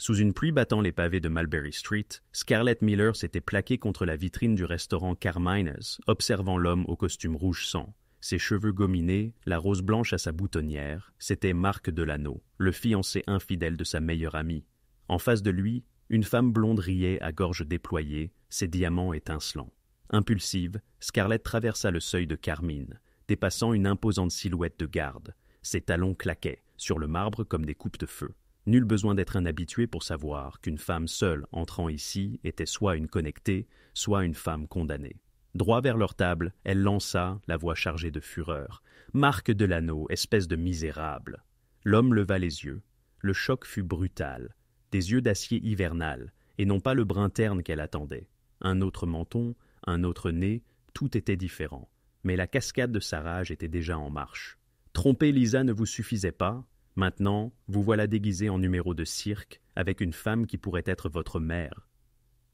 Sous une pluie battant les pavés de Mulberry Street, Scarlett Miller s'était plaquée contre la vitrine du restaurant Carmine's, observant l'homme au costume rouge sang. Ses cheveux gominés, la rose blanche à sa boutonnière, c'était Marc Delano, le fiancé infidèle de sa meilleure amie. En face de lui, une femme blonde riait à gorge déployée, ses diamants étincelants. Impulsive, Scarlett traversa le seuil de Carmine, dépassant une imposante silhouette de garde. Ses talons claquaient sur le marbre comme des coupes de feu. Nul besoin d'être un habitué pour savoir qu'une femme seule entrant ici était soit une connectée, soit une femme condamnée. Droit vers leur table, elle lança, la voix chargée de fureur. « Marc Delano, espèce de misérable !» L'homme leva les yeux. Le choc fut brutal. Des yeux d'acier hivernal, et non pas le brun terne qu'elle attendait. Un autre menton, un autre nez, tout était différent. Mais la cascade de sa rage était déjà en marche. Tromper Lisa ne vous suffisait pas? Maintenant, vous voilà déguisé en numéro de cirque, avec une femme qui pourrait être votre mère.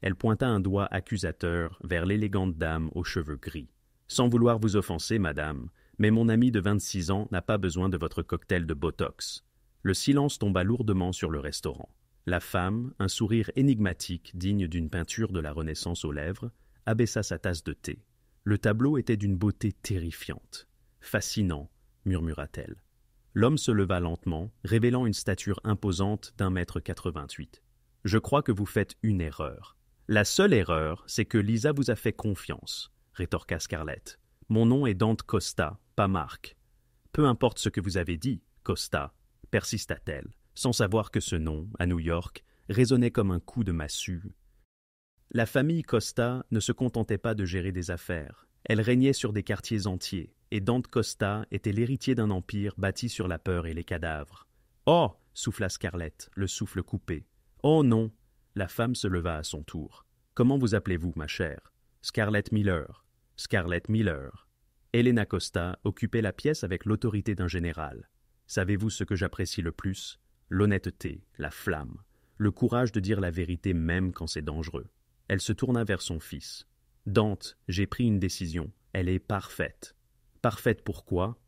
Elle pointa un doigt accusateur vers l'élégante dame aux cheveux gris. Sans vouloir vous offenser, madame, mais mon ami de 26 ans n'a pas besoin de votre cocktail de Botox. Le silence tomba lourdement sur le restaurant. La femme, un sourire énigmatique digne d'une peinture de la Renaissance aux lèvres, abaissa sa tasse de thé. Le tableau était d'une beauté terrifiante. « Fascinant », murmura-t-elle. L'homme se leva lentement, révélant une stature imposante d'1,88 m. « Je crois que vous faites une erreur. »« La seule erreur, c'est que Lisa vous a fait confiance, » rétorqua Scarlett. « Mon nom est Dante Costa, pas Marc. »« Peu importe ce que vous avez dit, Costa, » persista-t-elle, sans savoir que ce nom, à New York, résonnait comme un coup de massue. La famille Costa ne se contentait pas de gérer des affaires. Elle régnait sur des quartiers entiers, et Dante Costa était l'héritier d'un empire bâti sur la peur et les cadavres. « Oh » souffla Scarlett, le souffle coupé. « Oh non » La femme se leva à son tour. « Comment vous appelez-vous, ma chère ?»« Scarlett Miller. »« Scarlett Miller. » Helena Costa occupait la pièce avec l'autorité d'un général. Savez-vous ce que j'apprécie le plus? L'honnêteté, la flamme, le courage de dire la vérité même quand c'est dangereux. Elle se tourna vers son fils. « Dante, j'ai pris une décision. Elle est parfaite. »« Parfaite pourquoi ? » ?»«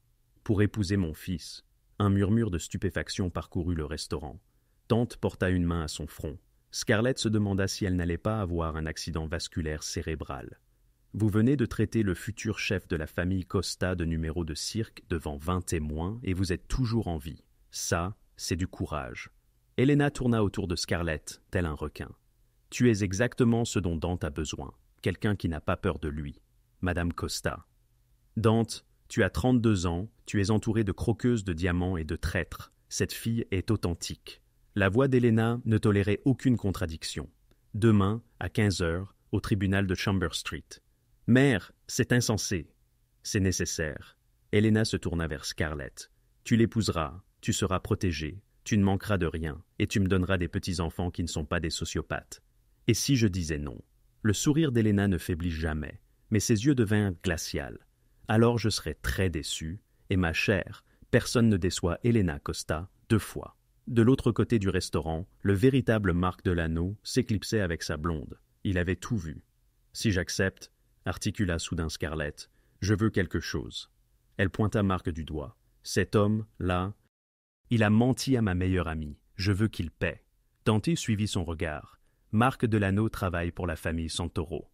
Pour épouser mon fils. » Un murmure de stupéfaction parcourut le restaurant. Dante porta une main à son front. Scarlett se demanda si elle n'allait pas avoir un accident vasculaire cérébral. « Vous venez de traiter le futur chef de la famille Costa de numéro de cirque devant 20 témoins et vous êtes toujours en vie. Ça, c'est du courage. » Helena tourna autour de Scarlett, tel un requin. « Tu es exactement ce dont Dante a besoin. Quelqu'un qui n'a pas peur de lui. Madame Costa. »« Dante, tu as 32 ans, tu es entouré de croqueuses de diamants et de traîtres. Cette fille est authentique. » La voix d'Helena ne tolérait aucune contradiction. « Demain, à 15 heures, au tribunal de Chambers Street. »« Mère, c'est insensé. »« C'est nécessaire. » Helena se tourna vers Scarlett. « Tu l'épouseras, tu seras protégée, tu ne manqueras de rien, et tu me donneras des petits-enfants qui ne sont pas des sociopathes. » Et si je disais non? Le sourire d'Helena ne faiblit jamais, mais ses yeux devinrent glacials. Alors je serais très déçu, et ma chère, personne ne déçoit Helena Costa 2 fois. De l'autre côté du restaurant, le véritable Marc Delano s'éclipsait avec sa blonde. Il avait tout vu. « Si j'accepte, » articula soudain Scarlett, « je veux quelque chose. » Elle pointa Marc du doigt. « Cet homme, là, il a menti à ma meilleure amie. Je veux qu'il paie. » Dante suivit son regard. « Marc Delano travaille pour la famille Santoro. »«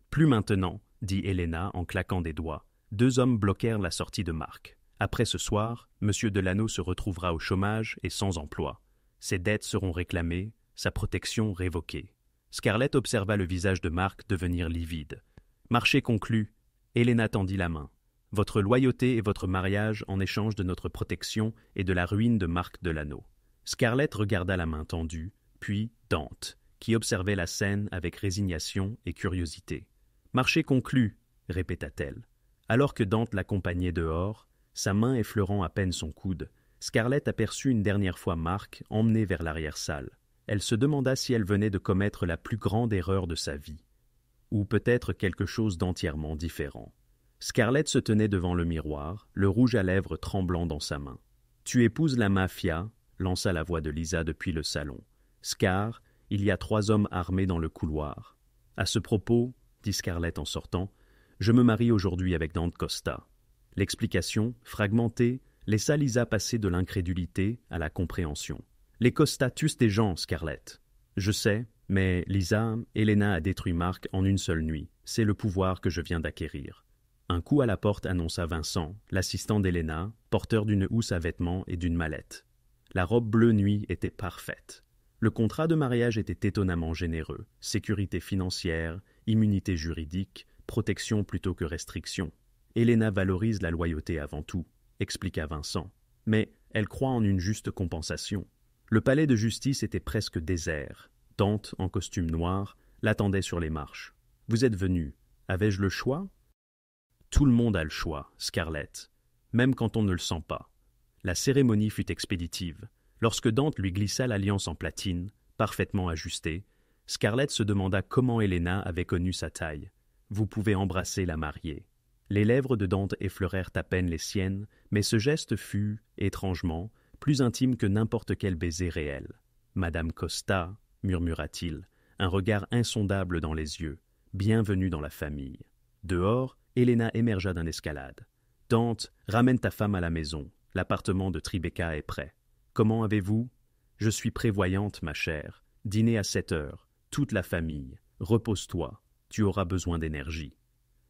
Plus maintenant, » dit Helena en claquant des doigts. 2 hommes bloquèrent la sortie de Marc. Après ce soir, M. Delano se retrouvera au chômage et sans emploi. Ses dettes seront réclamées, sa protection révoquée. Scarlett observa le visage de Marc devenir livide. « Marché conclu. » Helena tendit la main. « Votre loyauté et votre mariage en échange de notre protection et de la ruine de Marc Delano. » Scarlett regarda la main tendue, puis Dante, qui observait la scène avec résignation et curiosité. « Marché conclu, » répéta-t-elle. Alors que Dante l'accompagnait dehors, sa main effleurant à peine son coude, Scarlett aperçut une dernière fois Marc emmené vers l'arrière-salle. Elle se demanda si elle venait de commettre la plus grande erreur de sa vie, ou peut-être quelque chose d'entièrement différent. Scarlett se tenait devant le miroir, le rouge à lèvres tremblant dans sa main. « Tu épouses la mafia » lança la voix de Lisa depuis le salon. « Scar, il y a 3 hommes armés dans le couloir. »« À ce propos, » dit Scarlett en sortant, « je me marie aujourd'hui avec Dante Costa. » L'explication, fragmentée, laissa Lisa passer de l'incrédulité à la compréhension. Les Costa tuent des gens, Scarlett. Je sais, mais Lisa, Elena a détruit Mark en une seule nuit. C'est le pouvoir que je viens d'acquérir. Un coup à la porte annonça Vincent, l'assistant d'Elena, porteur d'une housse à vêtements et d'une mallette. La robe bleu nuit était parfaite. Le contrat de mariage était étonnamment généreux. Sécurité financière, immunité juridique, protection plutôt que restriction. Elena valorise la loyauté avant tout, expliqua Vincent. Mais elle croit en une juste compensation. Le palais de justice était presque désert. Dante, en costume noir, l'attendait sur les marches. « Vous êtes venu. Avais-je le choix ?» Tout le monde a le choix, Scarlett, même quand on ne le sent pas. La cérémonie fut expéditive. Lorsque Dante lui glissa l'alliance en platine, parfaitement ajustée, Scarlett se demanda comment Elena avait connu sa taille. « Vous pouvez embrasser la mariée. » Les lèvres de Dante effleurèrent à peine les siennes, mais ce geste fut, étrangement, plus intime que n'importe quel baiser réel. « Madame Costa, » murmura-t-il, un regard insondable dans les yeux. « Bienvenue dans la famille. » Dehors, Elena émergea d'un escalade. « Dante, ramène ta femme à la maison. L'appartement de Tribeca est prêt. »« Comment avez-vous ?»« Je suis prévoyante, ma chère. Dîner à 7 heures. Toute la famille. Repose-toi. Tu auras besoin d'énergie. »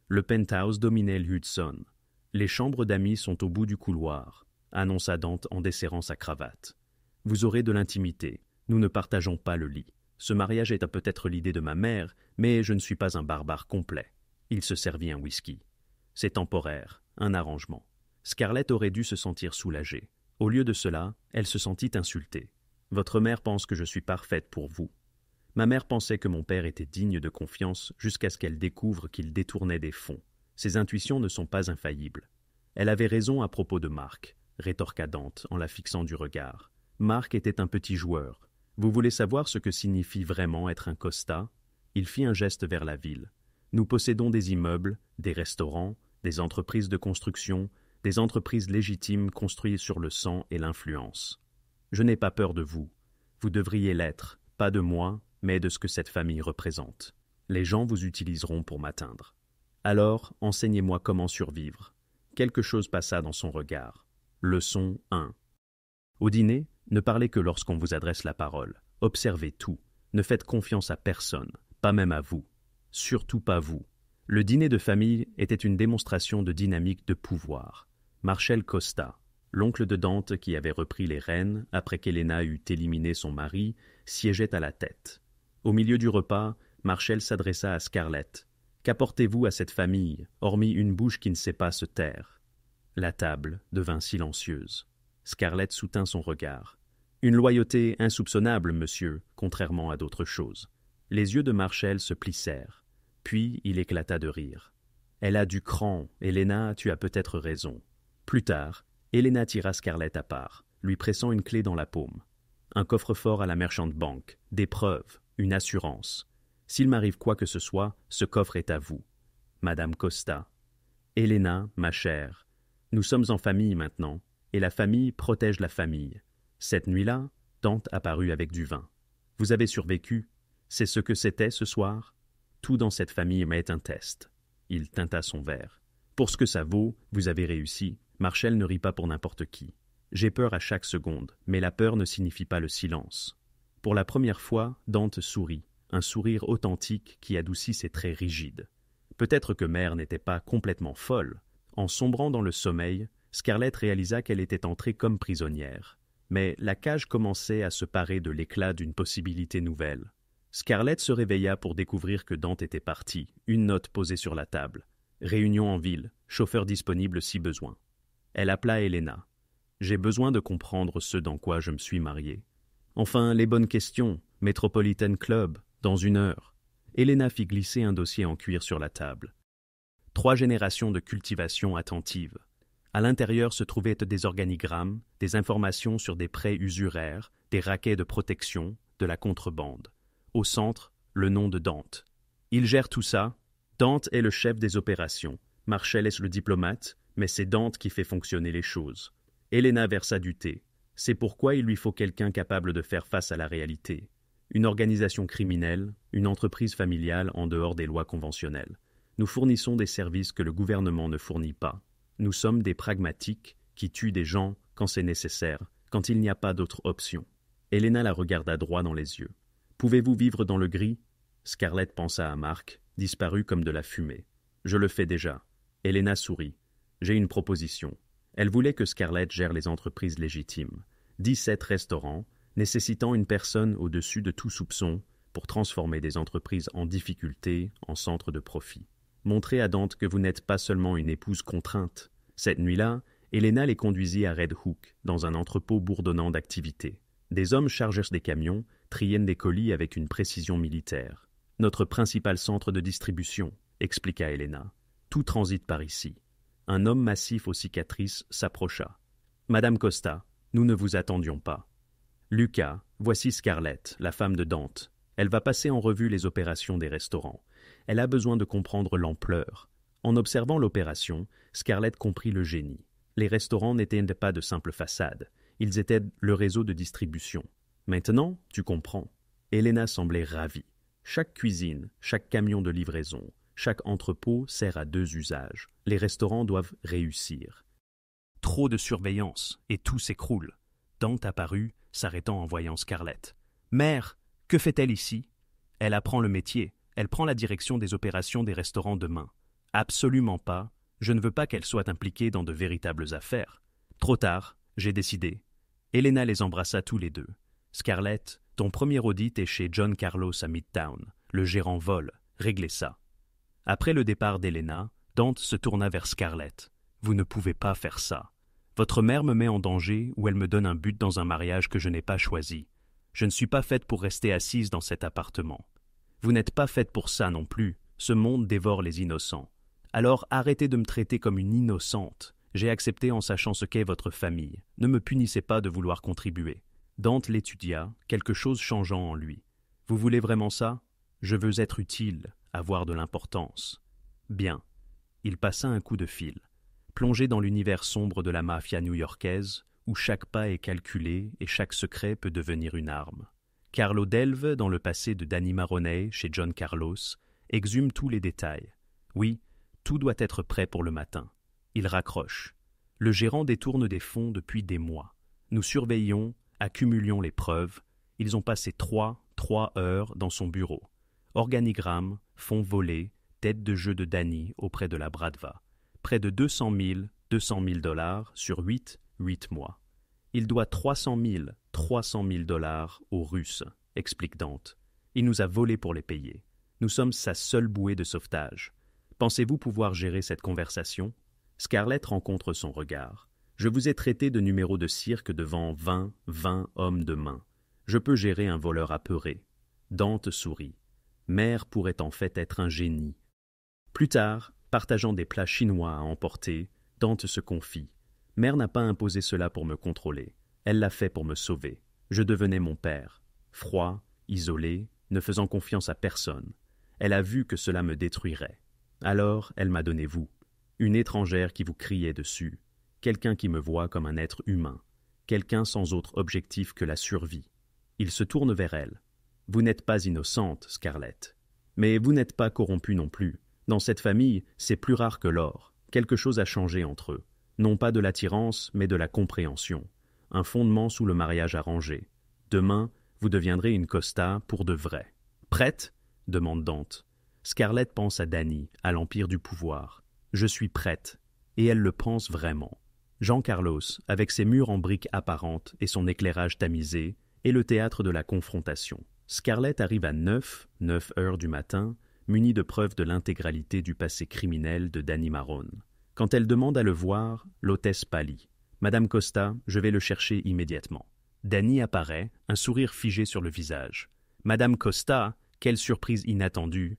Le penthouse dominait l'Hudson. « Les chambres d'amis sont au bout du couloir, » annonça Dante en desserrant sa cravate. « Vous aurez de l'intimité. Nous ne partageons pas le lit. Ce mariage est peut-être l'idée de ma mère, mais je ne suis pas un barbare complet. » Il se servit un whisky. « C'est temporaire, un arrangement. » Scarlett aurait dû se sentir soulagée. Au lieu de cela, elle se sentit insultée. « Votre mère pense que je suis parfaite pour vous. » Ma mère pensait que mon père était digne de confiance jusqu'à ce qu'elle découvre qu'il détournait des fonds. Ses intuitions ne sont pas infaillibles. Elle avait raison à propos de Mark, rétorqua Dante en la fixant du regard. Mark était un petit joueur. Vous voulez savoir ce que signifie vraiment être un Costa ? Il fit un geste vers la ville. Nous possédons des immeubles, des restaurants, des entreprises de construction, des entreprises légitimes construites sur le sang et l'influence. Je n'ai pas peur de vous. Vous devriez l'être, pas de moi, mais de ce que cette famille représente. Les gens vous utiliseront pour m'atteindre. Alors, enseignez-moi comment survivre. Quelque chose passa dans son regard. Leçon 1. Au dîner, ne parlez que lorsqu'on vous adresse la parole. Observez tout. Ne faites confiance à personne, pas même à vous. Surtout pas vous. Le dîner de famille était une démonstration de dynamique de pouvoir. Marcel Costa, l'oncle de Dante qui avait repris les rênes après qu'Elena eut éliminé son mari, siégeait à la tête. Au milieu du repas, Marcel s'adressa à Scarlett. « Qu'apportez-vous à cette famille, hormis une bouche qui ne sait pas se taire ?» La table devint silencieuse. Scarlett soutint son regard. « Une loyauté insoupçonnable, monsieur, contrairement à d'autres choses. » Les yeux de Marcel se plissèrent. Puis il éclata de rire. « Elle a du cran, Elena, tu as peut-être raison. » Plus tard, Elena tira Scarlett à part, lui pressant une clé dans la paume. « Un coffre-fort à la Merchant Bank, des preuves, une assurance. S'il m'arrive quoi que ce soit, ce coffre est à vous. Madame Costa. Elena, ma chère, nous sommes en famille maintenant, et la famille protège la famille. Cette nuit-là, Dante apparut avec du vin. Vous avez survécu. C'est ce que c'était ce soir. Tout dans cette famille m'est un test. » Il tinta son verre. « Pour ce que ça vaut, vous avez réussi. » Marcel ne rit pas pour n'importe qui. « J'ai peur à chaque seconde, mais la peur ne signifie pas le silence. » Pour la première fois, Dante sourit, un sourire authentique qui adoucit ses traits rigides. Peut-être que Mère n'était pas complètement folle. En sombrant dans le sommeil, Scarlett réalisa qu'elle était entrée comme prisonnière. Mais la cage commençait à se parer de l'éclat d'une possibilité nouvelle. Scarlett se réveilla pour découvrir que Dante était parti, une note posée sur la table. Réunion en ville, chauffeur disponible si besoin. Elle appela Elena. « J'ai besoin de comprendre ce dans quoi je me suis mariée. » « Enfin, les bonnes questions, Metropolitan Club, dans 1 heure. » Elena fit glisser un dossier en cuir sur la table. 3 générations de cultivation attentive. À l'intérieur se trouvaient des organigrammes, des informations sur des prêts usuraires, des raquets de protection, de la contrebande. Au centre, le nom de Dante. Il gère tout ça. Dante est le chef des opérations. Marcel est le diplomate, mais c'est Dante qui fait fonctionner les choses. Elena versa du thé. C'est pourquoi il lui faut quelqu'un capable de faire face à la réalité. Une organisation criminelle, une entreprise familiale en dehors des lois conventionnelles. Nous fournissons des services que le gouvernement ne fournit pas. Nous sommes des pragmatiques qui tuent des gens quand c'est nécessaire, quand il n'y a pas d'autre option. Helena la regarda droit dans les yeux. « Pouvez-vous vivre dans le gris ?» Scarlett pensa à Mark, disparu comme de la fumée. « Je le fais déjà. » Helena sourit. « J'ai une proposition. » Elle voulait que Scarlett gère les entreprises légitimes. 17 restaurants, nécessitant une personne au-dessus de tout soupçon pour transformer des entreprises en difficulté en centres de profit. Montrez à Dante que vous n'êtes pas seulement une épouse contrainte. Cette nuit-là, Helena les conduisit à Red Hook, dans un entrepôt bourdonnant d'activités. Des hommes chargèrent des camions, triaient des colis avec une précision militaire. « Notre principal centre de distribution », expliqua Helena. « Tout transite par ici. » Un homme massif aux cicatrices s'approcha. « Madame Costa, nous ne vous attendions pas. »« Lucas, voici Scarlett, la femme de Dante. Elle va passer en revue les opérations des restaurants. Elle a besoin de comprendre l'ampleur. » En observant l'opération, Scarlett comprit le génie. Les restaurants n'étaient pas de simples façades. Ils étaient le réseau de distribution. Maintenant, tu comprends. Helena semblait ravie. Chaque cuisine, chaque camion de livraison, chaque entrepôt sert à 2 usages. Les restaurants doivent réussir. Trop de surveillance, et tout s'écroule. Dante apparut, s'arrêtant en voyant Scarlett. « Mère, que fait-elle ici ?»« Elle apprend le métier. Elle prend la direction des opérations des restaurants demain. »« Absolument pas. Je ne veux pas qu'elle soit impliquée dans de véritables affaires. »« Trop tard. J'ai décidé. » Helena les embrassa tous les deux. « Scarlett, ton premier audit est chez John Carlos à Midtown. Le gérant vole. Réglez ça. » Après le départ d'Helena, Dante se tourna vers Scarlett. « Vous ne pouvez pas faire ça. Votre mère me met en danger ou elle me donne un but dans un mariage que je n'ai pas choisi. Je ne suis pas faite pour rester assise dans cet appartement. Vous n'êtes pas faite pour ça non plus. Ce monde dévore les innocents. Alors arrêtez de me traiter comme une innocente. J'ai accepté en sachant ce qu'est votre famille. Ne me punissez pas de vouloir contribuer. » Dante l'étudia, quelque chose changeant en lui. « Vous voulez vraiment ça ? Je veux être utile, avoir de l'importance. » Bien. Il passa un coup de fil. Plongé dans l'univers sombre de la mafia new-yorkaise, où chaque pas est calculé et chaque secret peut devenir une arme. Carlo delve dans le passé de Danny Maroney chez John Carlos, exhume tous les détails. Oui, tout doit être prêt pour le matin. Il raccroche. Le gérant détourne des fonds depuis des mois. Nous surveillons, accumulions les preuves. Ils ont passé 3 heures dans son bureau. Organigramme, fonds volés, tête de jeu de Danny auprès de la Bradva. Près de 200 000 $ sur 8 mois. Il doit 300 000 $ aux Russes, explique Dante. Il nous a volés pour les payer. Nous sommes sa seule bouée de sauvetage. Pensez-vous pouvoir gérer cette conversation ? Scarlett rencontre son regard. Je vous ai traité de numéro de cirque devant 20 hommes de main. Je peux gérer un voleur apeuré. Dante sourit. Mère pourrait en fait être un génie. Plus tard, partageant des plats chinois à emporter, Dante se confie. Mère n'a pas imposé cela pour me contrôler. Elle l'a fait pour me sauver. Je devenais mon père. Froid, isolé, ne faisant confiance à personne. Elle a vu que cela me détruirait. Alors, elle m'a donné vous. Une étrangère qui vous criait dessus. Quelqu'un qui me voit comme un être humain. Quelqu'un sans autre objectif que la survie. Il se tourne vers elle. Vous n'êtes pas innocente, Scarlett. Mais vous n'êtes pas corrompue non plus. Dans cette famille, c'est plus rare que l'or. Quelque chose a changé entre eux. Non pas de l'attirance, mais de la compréhension. Un fondement sous le mariage arrangé. Demain, vous deviendrez une Costa pour de vrai. Prête ? Demande Dante. Scarlett pense à Danny, à l'empire du pouvoir. Je suis prête. Et elle le pense vraiment. Jean Carlos, avec ses murs en briques apparentes et son éclairage tamisé, est le théâtre de la confrontation. Scarlett arrive à 9 heures du matin, munie de preuves de l'intégralité du passé criminel de Danny Marone. Quand elle demande à le voir, l'hôtesse pâlit. « Madame Costa, je vais le chercher immédiatement. » Danny apparaît, un sourire figé sur le visage. « Madame Costa, quelle surprise inattendue.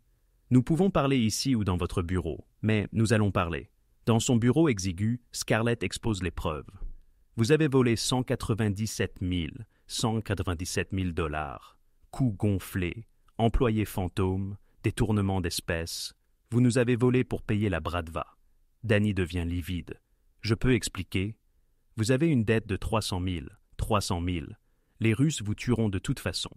Nous pouvons parler ici ou dans votre bureau, mais nous allons parler. » Dans son bureau exigu, Scarlett expose les preuves. « Vous avez volé 197 000 $. Coûts gonflés, employés fantômes, détournement d'espèces. Vous nous avez volé pour payer la Bradva. » Danny devient livide. « Je peux expliquer. Vous avez une dette de 300 000. Les Russes vous tueront de toute façon. »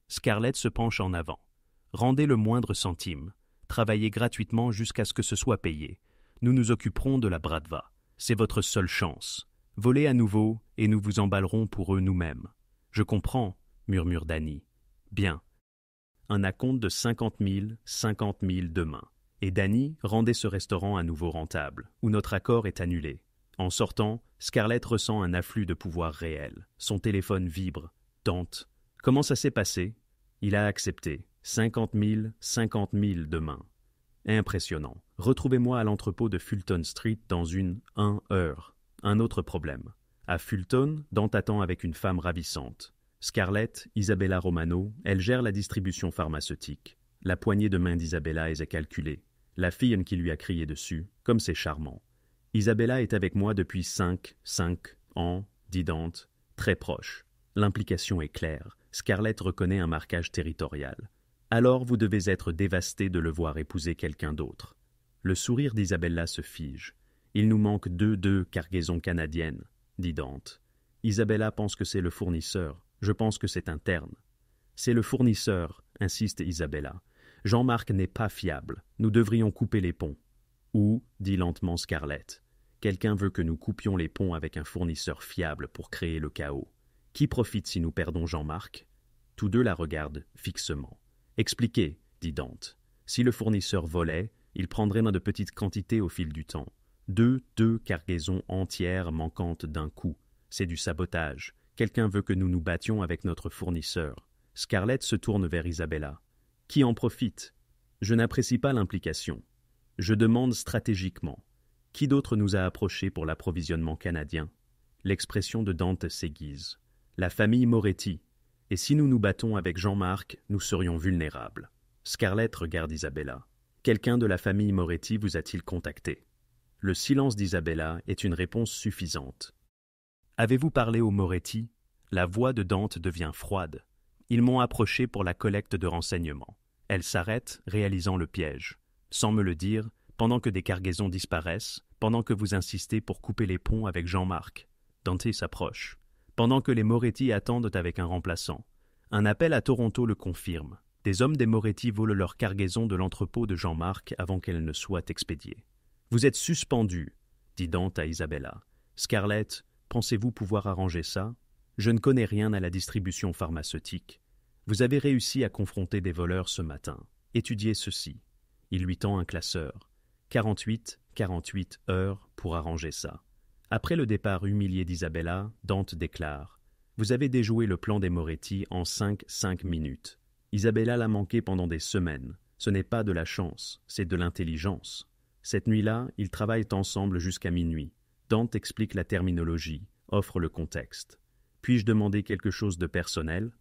Scarlett se penche en avant. « Rendez le moindre centime. Travaillez gratuitement jusqu'à ce que ce soit payé. Nous nous occuperons de la Bradva. C'est votre seule chance. Volez à nouveau et nous vous emballerons pour eux nous-mêmes. » Je comprends, murmure Danny. Bien. Un acompte de 50 000 demain. Et Danny rendait ce restaurant à nouveau rentable, où notre accord est annulé. En sortant, Scarlett ressent un afflux de pouvoir réel. Son téléphone vibre. Dante. Comment ça s'est passé? Il a accepté. 50 000 demain. Impressionnant. Retrouvez-moi à l'entrepôt de Fulton Street dans 1 heure. Un autre problème. À Fulton, Dante attend avec une femme ravissante. Scarlett, Isabella Romano, elle gère la distribution pharmaceutique. La poignée de main d'Isabella est calculée. La fille qui lui a crié dessus, comme c'est charmant. Isabella est avec moi depuis 5 ans, dit Dante, très proche. L'implication est claire. Scarlett reconnaît un marquage territorial. Alors vous devez être dévasté de le voir épouser quelqu'un d'autre. Le sourire d'Isabella se fige. Il nous manque deux cargaisons canadiennes, dit Dante. Isabella pense que c'est le fournisseur. Je pense que c'est interne. C'est le fournisseur, insiste Isabella. Jean-Marc n'est pas fiable. Nous devrions couper les ponts. Ou, dit lentement Scarlett, quelqu'un veut que nous coupions les ponts avec un fournisseur fiable pour créer le chaos. Qui profite si nous perdons Jean-Marc? Tous deux la regardent fixement. Expliquez, dit Dante. Si le fournisseur volait, il prendrait de petites quantités au fil du temps. Deux cargaisons entières manquantes d'un coup. C'est du sabotage. Quelqu'un veut que nous nous battions avec notre fournisseur. Scarlett se tourne vers Isabella. Qui en profite? Je n'apprécie pas l'implication. Je demande stratégiquement. Qui d'autre nous a approchés pour l'approvisionnement canadien? L'expression de Dante s'aiguise. La famille Moretti. Et si nous nous battons avec Jean-Marc, nous serions vulnérables. Scarlett regarde Isabella. Quelqu'un de la famille Moretti vous a-t-il contacté? Le silence d'Isabella est une réponse suffisante. Avez-vous parlé aux Moretti? La voix de Dante devient froide. Ils m'ont approché pour la collecte de renseignements. Elle s'arrête, réalisant le piège. Sans me le dire, pendant que des cargaisons disparaissent, pendant que vous insistez pour couper les ponts avec Jean-Marc. Dante s'approche. Pendant que les Moretti attendent avec un remplaçant. Un appel à Toronto le confirme. Des hommes des Moretti volent leur cargaison de l'entrepôt de Jean-Marc avant qu'elle ne soit expédiée. Vous êtes suspendu, dit Dante à Isabella. Scarlett, pensez-vous pouvoir arranger ça? Je ne connais rien à la distribution pharmaceutique. Vous avez réussi à confronter des voleurs ce matin. Étudiez ceci. Il lui tend un classeur. 48 heures pour arranger ça. Après le départ humilié d'Isabella, Dante déclare « Vous avez déjoué le plan des Moretti en 5 minutes. Isabella l'a manqué pendant des semaines. Ce n'est pas de la chance, c'est de l'intelligence. Cette nuit-là, ils travaillent ensemble jusqu'à minuit. Dante explique la terminologie, offre le contexte. Puis-je demander quelque chose de personnel?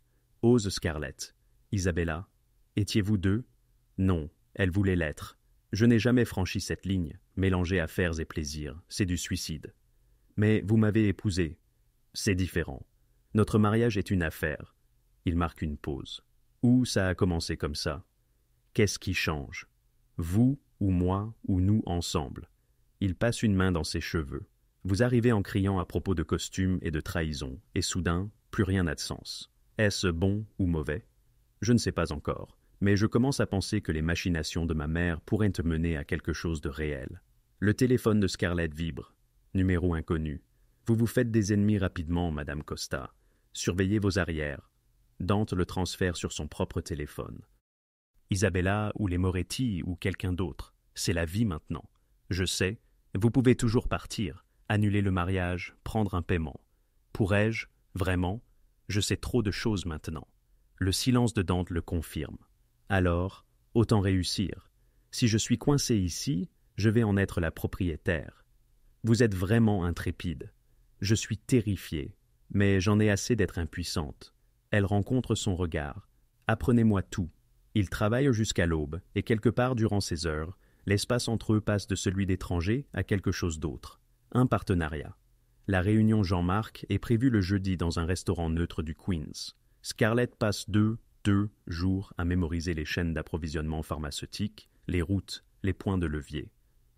Ose Scarlett. Isabella. Étiez-vous deux? Non, elle voulait l'être. Je n'ai jamais franchi cette ligne. Mélanger affaires et plaisirs, c'est du suicide. Mais vous m'avez épousé. C'est différent. Notre mariage est une affaire. Il marque une pause. Où ça a commencé comme ça? Qu'est-ce qui change? Vous ou moi ou nous ensemble? Il passe une main dans ses cheveux. Vous arrivez en criant à propos de costumes et de trahison, et soudain, plus rien n'a de sens. Est-ce bon ou mauvais? Je ne sais pas encore, mais je commence à penser que les machinations de ma mère pourraient te mener à quelque chose de réel. Le téléphone de Scarlett vibre. Numéro inconnu. Vous vous faites des ennemis rapidement, Madame Costa. Surveillez vos arrières. Dante le transfère sur son propre téléphone. Isabella ou les Moretti ou quelqu'un d'autre. C'est la vie maintenant. Je sais, vous pouvez toujours partir, annuler le mariage, prendre un paiement. Pourrais-je, vraiment? Je sais trop de choses maintenant. Le silence de Dante le confirme. Alors, autant réussir. Si je suis coincé ici, je vais en être la propriétaire. Vous êtes vraiment intrépide. Je suis terrifiée, mais j'en ai assez d'être impuissante. Elle rencontre son regard. Apprenez-moi tout. Ils travaillent jusqu'à l'aube, et quelque part durant ces heures, l'espace entre eux passe de celui d'étranger à quelque chose d'autre. Un partenariat. La réunion Jean-Marc est prévue le jeudi dans un restaurant neutre du Queens. Scarlett passe deux jours à mémoriser les chaînes d'approvisionnement pharmaceutique, les routes, les points de levier.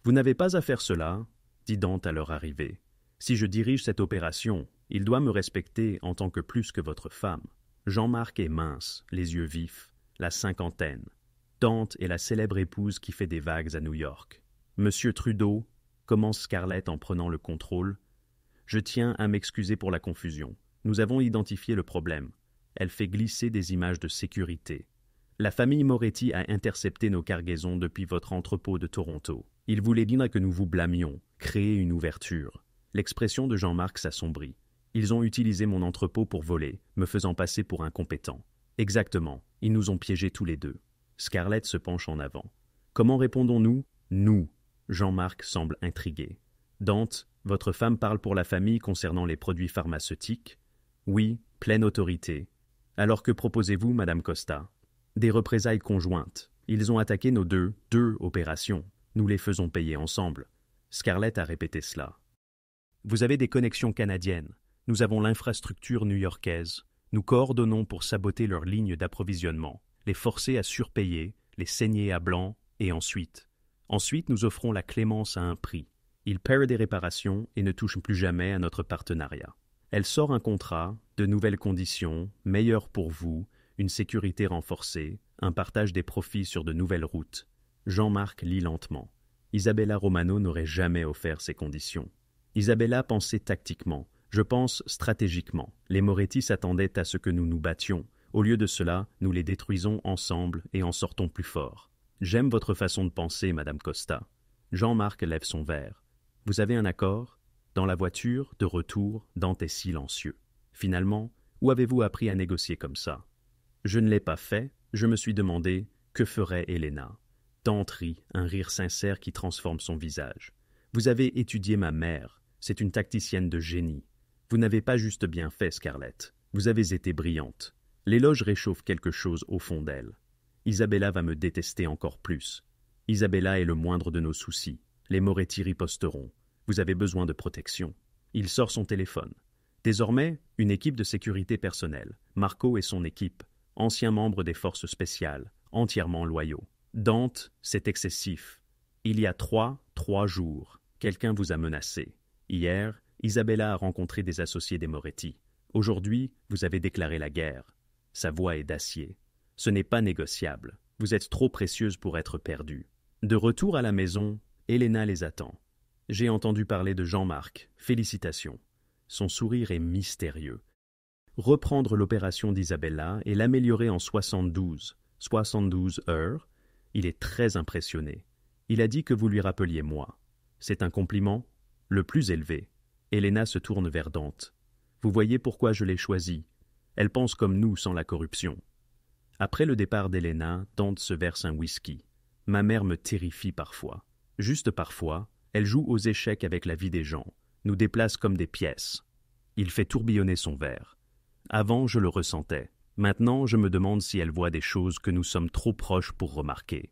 Vous n'avez pas à faire cela, dit Dante à leur arrivée. Si je dirige cette opération, il doit me respecter en tant que plus que votre femme. Jean-Marc est mince, les yeux vifs, la cinquantaine. Dante est la célèbre épouse qui fait des vagues à New York. Monsieur Trudeau, commence Scarlett en prenant le contrôle. Je tiens à m'excuser pour la confusion. Nous avons identifié le problème. Elle fait glisser des images de sécurité. La famille Moretti a intercepté nos cargaisons depuis votre entrepôt de Toronto. Ils voulaient dire que nous vous blâmions, créer une ouverture. L'expression de Jean-Marc s'assombrit. Ils ont utilisé mon entrepôt pour voler, me faisant passer pour incompétent. Exactement, ils nous ont piégés tous les deux. Scarlett se penche en avant. Comment répondons-nous? Nous. Jean-Marc semble intrigué. Dante, votre femme parle pour la famille concernant les produits pharmaceutiques? Oui, pleine autorité. Alors que proposez-vous, Madame Costa? Des représailles conjointes. Ils ont attaqué nos deux opérations. Nous les faisons payer ensemble. Scarlett a répété cela. Vous avez des connexions canadiennes. Nous avons l'infrastructure new-yorkaise. Nous coordonnons pour saboter leurs lignes d'approvisionnement, les forcer à surpayer, les saigner à blanc, et ensuite, nous offrons la clémence à un prix. Ils paient des réparations et ne touchent plus jamais à notre partenariat. Elle sort un contrat, de nouvelles conditions, meilleures pour vous, une sécurité renforcée, un partage des profits sur de nouvelles routes. Jean-Marc lit lentement. Isabella Romano n'aurait jamais offert ces conditions. Isabella pensait tactiquement, je pense stratégiquement. Les Moretti s'attendaient à ce que nous nous battions. Au lieu de cela, nous les détruisons ensemble et en sortons plus forts. J'aime votre façon de penser, Madame Costa. Jean-Marc lève son verre. Vous avez un accord? Dans la voiture, de retour, Dante est silencieux. Finalement, où avez-vous appris à négocier comme ça? Je ne l'ai pas fait, je me suis demandé, que ferait Helena? Dante rit, un rire sincère qui transforme son visage. Vous avez étudié ma mère, c'est une tacticienne de génie. Vous n'avez pas juste bien fait, Scarlett. Vous avez été brillante. L'éloge réchauffe quelque chose au fond d'elle. Isabella va me détester encore plus. Isabella est le moindre de nos soucis. Les Moretti riposteront. Vous avez besoin de protection. Il sort son téléphone. Désormais, une équipe de sécurité personnelle. Marco et son équipe, anciens membres des forces spéciales, entièrement loyaux. Dante, c'est excessif. Il y a trois jours, quelqu'un vous a menacé. Hier, Isabella a rencontré des associés des Moretti. Aujourd'hui, vous avez déclaré la guerre. Sa voix est d'acier. Ce n'est pas négociable. Vous êtes trop précieuse pour être perdue. De retour à la maison, Helena les attend. J'ai entendu parler de Jean-Marc. Félicitations. Son sourire est mystérieux. Reprendre l'opération d'Isabella et l'améliorer en 72 heures, il est très impressionné. Il a dit que vous lui rappeliez moi. C'est un compliment? Le plus élevé. Helena se tourne vers Dante. Vous voyez pourquoi je l'ai choisie. Elle pense comme nous sans la corruption. Après le départ d'Helena, Dante se verse un whisky. Ma mère me terrifie parfois. Juste parfois, elle joue aux échecs avec la vie des gens, nous déplace comme des pièces. Il fait tourbillonner son verre. Avant, je le ressentais. Maintenant, je me demande si elle voit des choses que nous sommes trop proches pour remarquer.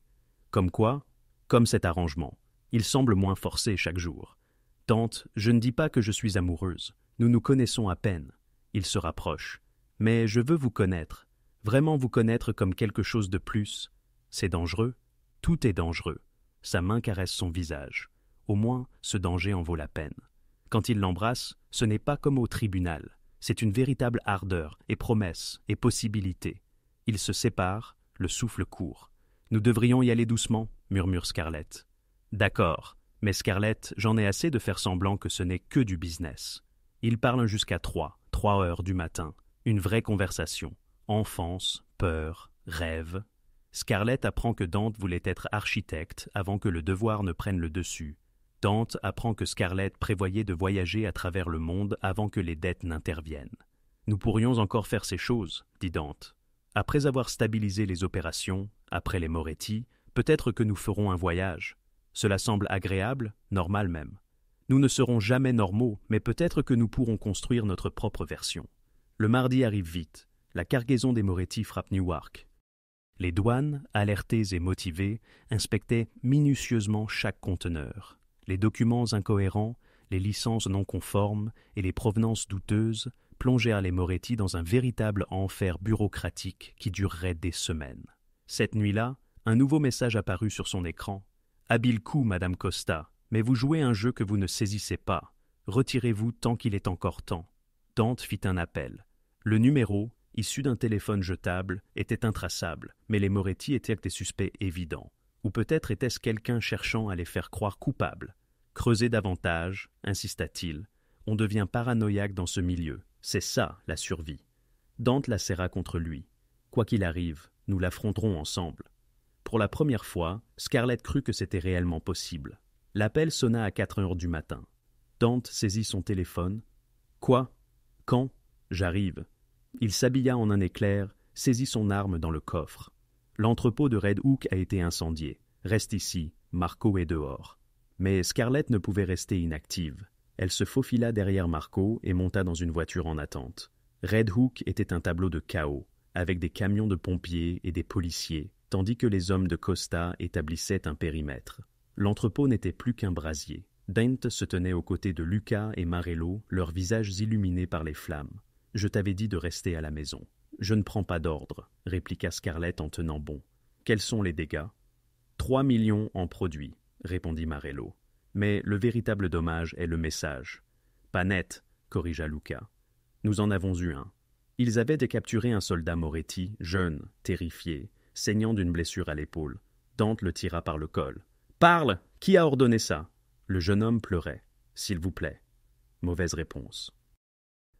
Comme quoi? Comme cet arrangement. Il semble moins forcé chaque jour. Tante, je ne dis pas que je suis amoureuse. Nous nous connaissons à peine. Il se rapproche. Mais je veux vous connaître. Vraiment vous connaître comme quelque chose de plus. C'est dangereux. Tout est dangereux. Sa main caresse son visage. Au moins, ce danger en vaut la peine. Quand il l'embrasse, ce n'est pas comme au tribunal. C'est une véritable ardeur et promesse et possibilité. Ils se séparent, le souffle court. Nous devrions y aller doucement, murmure Scarlett. D'accord, mais Scarlett, j'en ai assez de faire semblant que ce n'est que du business. Ils parlent jusqu'à 3 heures du matin. Une vraie conversation. Enfance, peur, rêve. Scarlett apprend que Dante voulait être architecte avant que le devoir ne prenne le dessus. Dante apprend que Scarlett prévoyait de voyager à travers le monde avant que les dettes n'interviennent. Nous pourrions encore faire ces choses, dit Dante. Après avoir stabilisé les opérations, après les Moretti, peut-être que nous ferons un voyage. Cela semble agréable, normal même. Nous ne serons jamais normaux, mais peut-être que nous pourrons construire notre propre version. Le mardi arrive vite. La cargaison des Moretti frappe Newark. Les douanes, alertées et motivées, inspectaient minutieusement chaque conteneur. Les documents incohérents, les licences non conformes et les provenances douteuses plongèrent les Moretti dans un véritable enfer bureaucratique qui durerait des semaines. Cette nuit-là, un nouveau message apparut sur son écran. « Habile coup, Madame Costa, mais vous jouez un jeu que vous ne saisissez pas. Retirez-vous tant qu'il est encore temps. » Dante fit un appel. Le numéro, issu d'un téléphone jetable, était intraçable, mais les Moretti étaient des suspects évidents. Ou peut-être était-ce quelqu'un cherchant à les faire croire coupables. Creusez davantage, insista-t-il. On devient paranoïaque dans ce milieu. C'est ça, la survie. Dante la serra contre lui. Quoi qu'il arrive, nous l'affronterons ensemble. Pour la première fois, Scarlett crut que c'était réellement possible. L'appel sonna à 4 heures du matin. Dante saisit son téléphone. « Quoi? Quand? J'arrive. » Il s'habilla en un éclair, saisit son arme dans le coffre. L'entrepôt de Red Hook a été incendié. Reste ici, Marco est dehors. Mais Scarlett ne pouvait rester inactive. Elle se faufila derrière Marco et monta dans une voiture en attente. Red Hook était un tableau de chaos, avec des camions de pompiers et des policiers, tandis que les hommes de Costa établissaient un périmètre. L'entrepôt n'était plus qu'un brasier. Dante se tenait aux côtés de Lucas et Marello, leurs visages illuminés par les flammes. « Je t'avais dit de rester à la maison. »« Je ne prends pas d'ordre, » répliqua Scarlett en tenant bon. « Quels sont les dégâts ?»« 3 millions en produits, » répondit Marello. « Mais le véritable dommage est le message. »« Pas net, » corrigea Lucas. « Nous en avons eu un. » Ils avaient décapturé un soldat Moretti, jeune, terrifié, saignant d'une blessure à l'épaule. Dante le tira par le col. « Parle! Qui a ordonné ça ?» Le jeune homme pleurait. « S'il vous plaît. » Mauvaise réponse.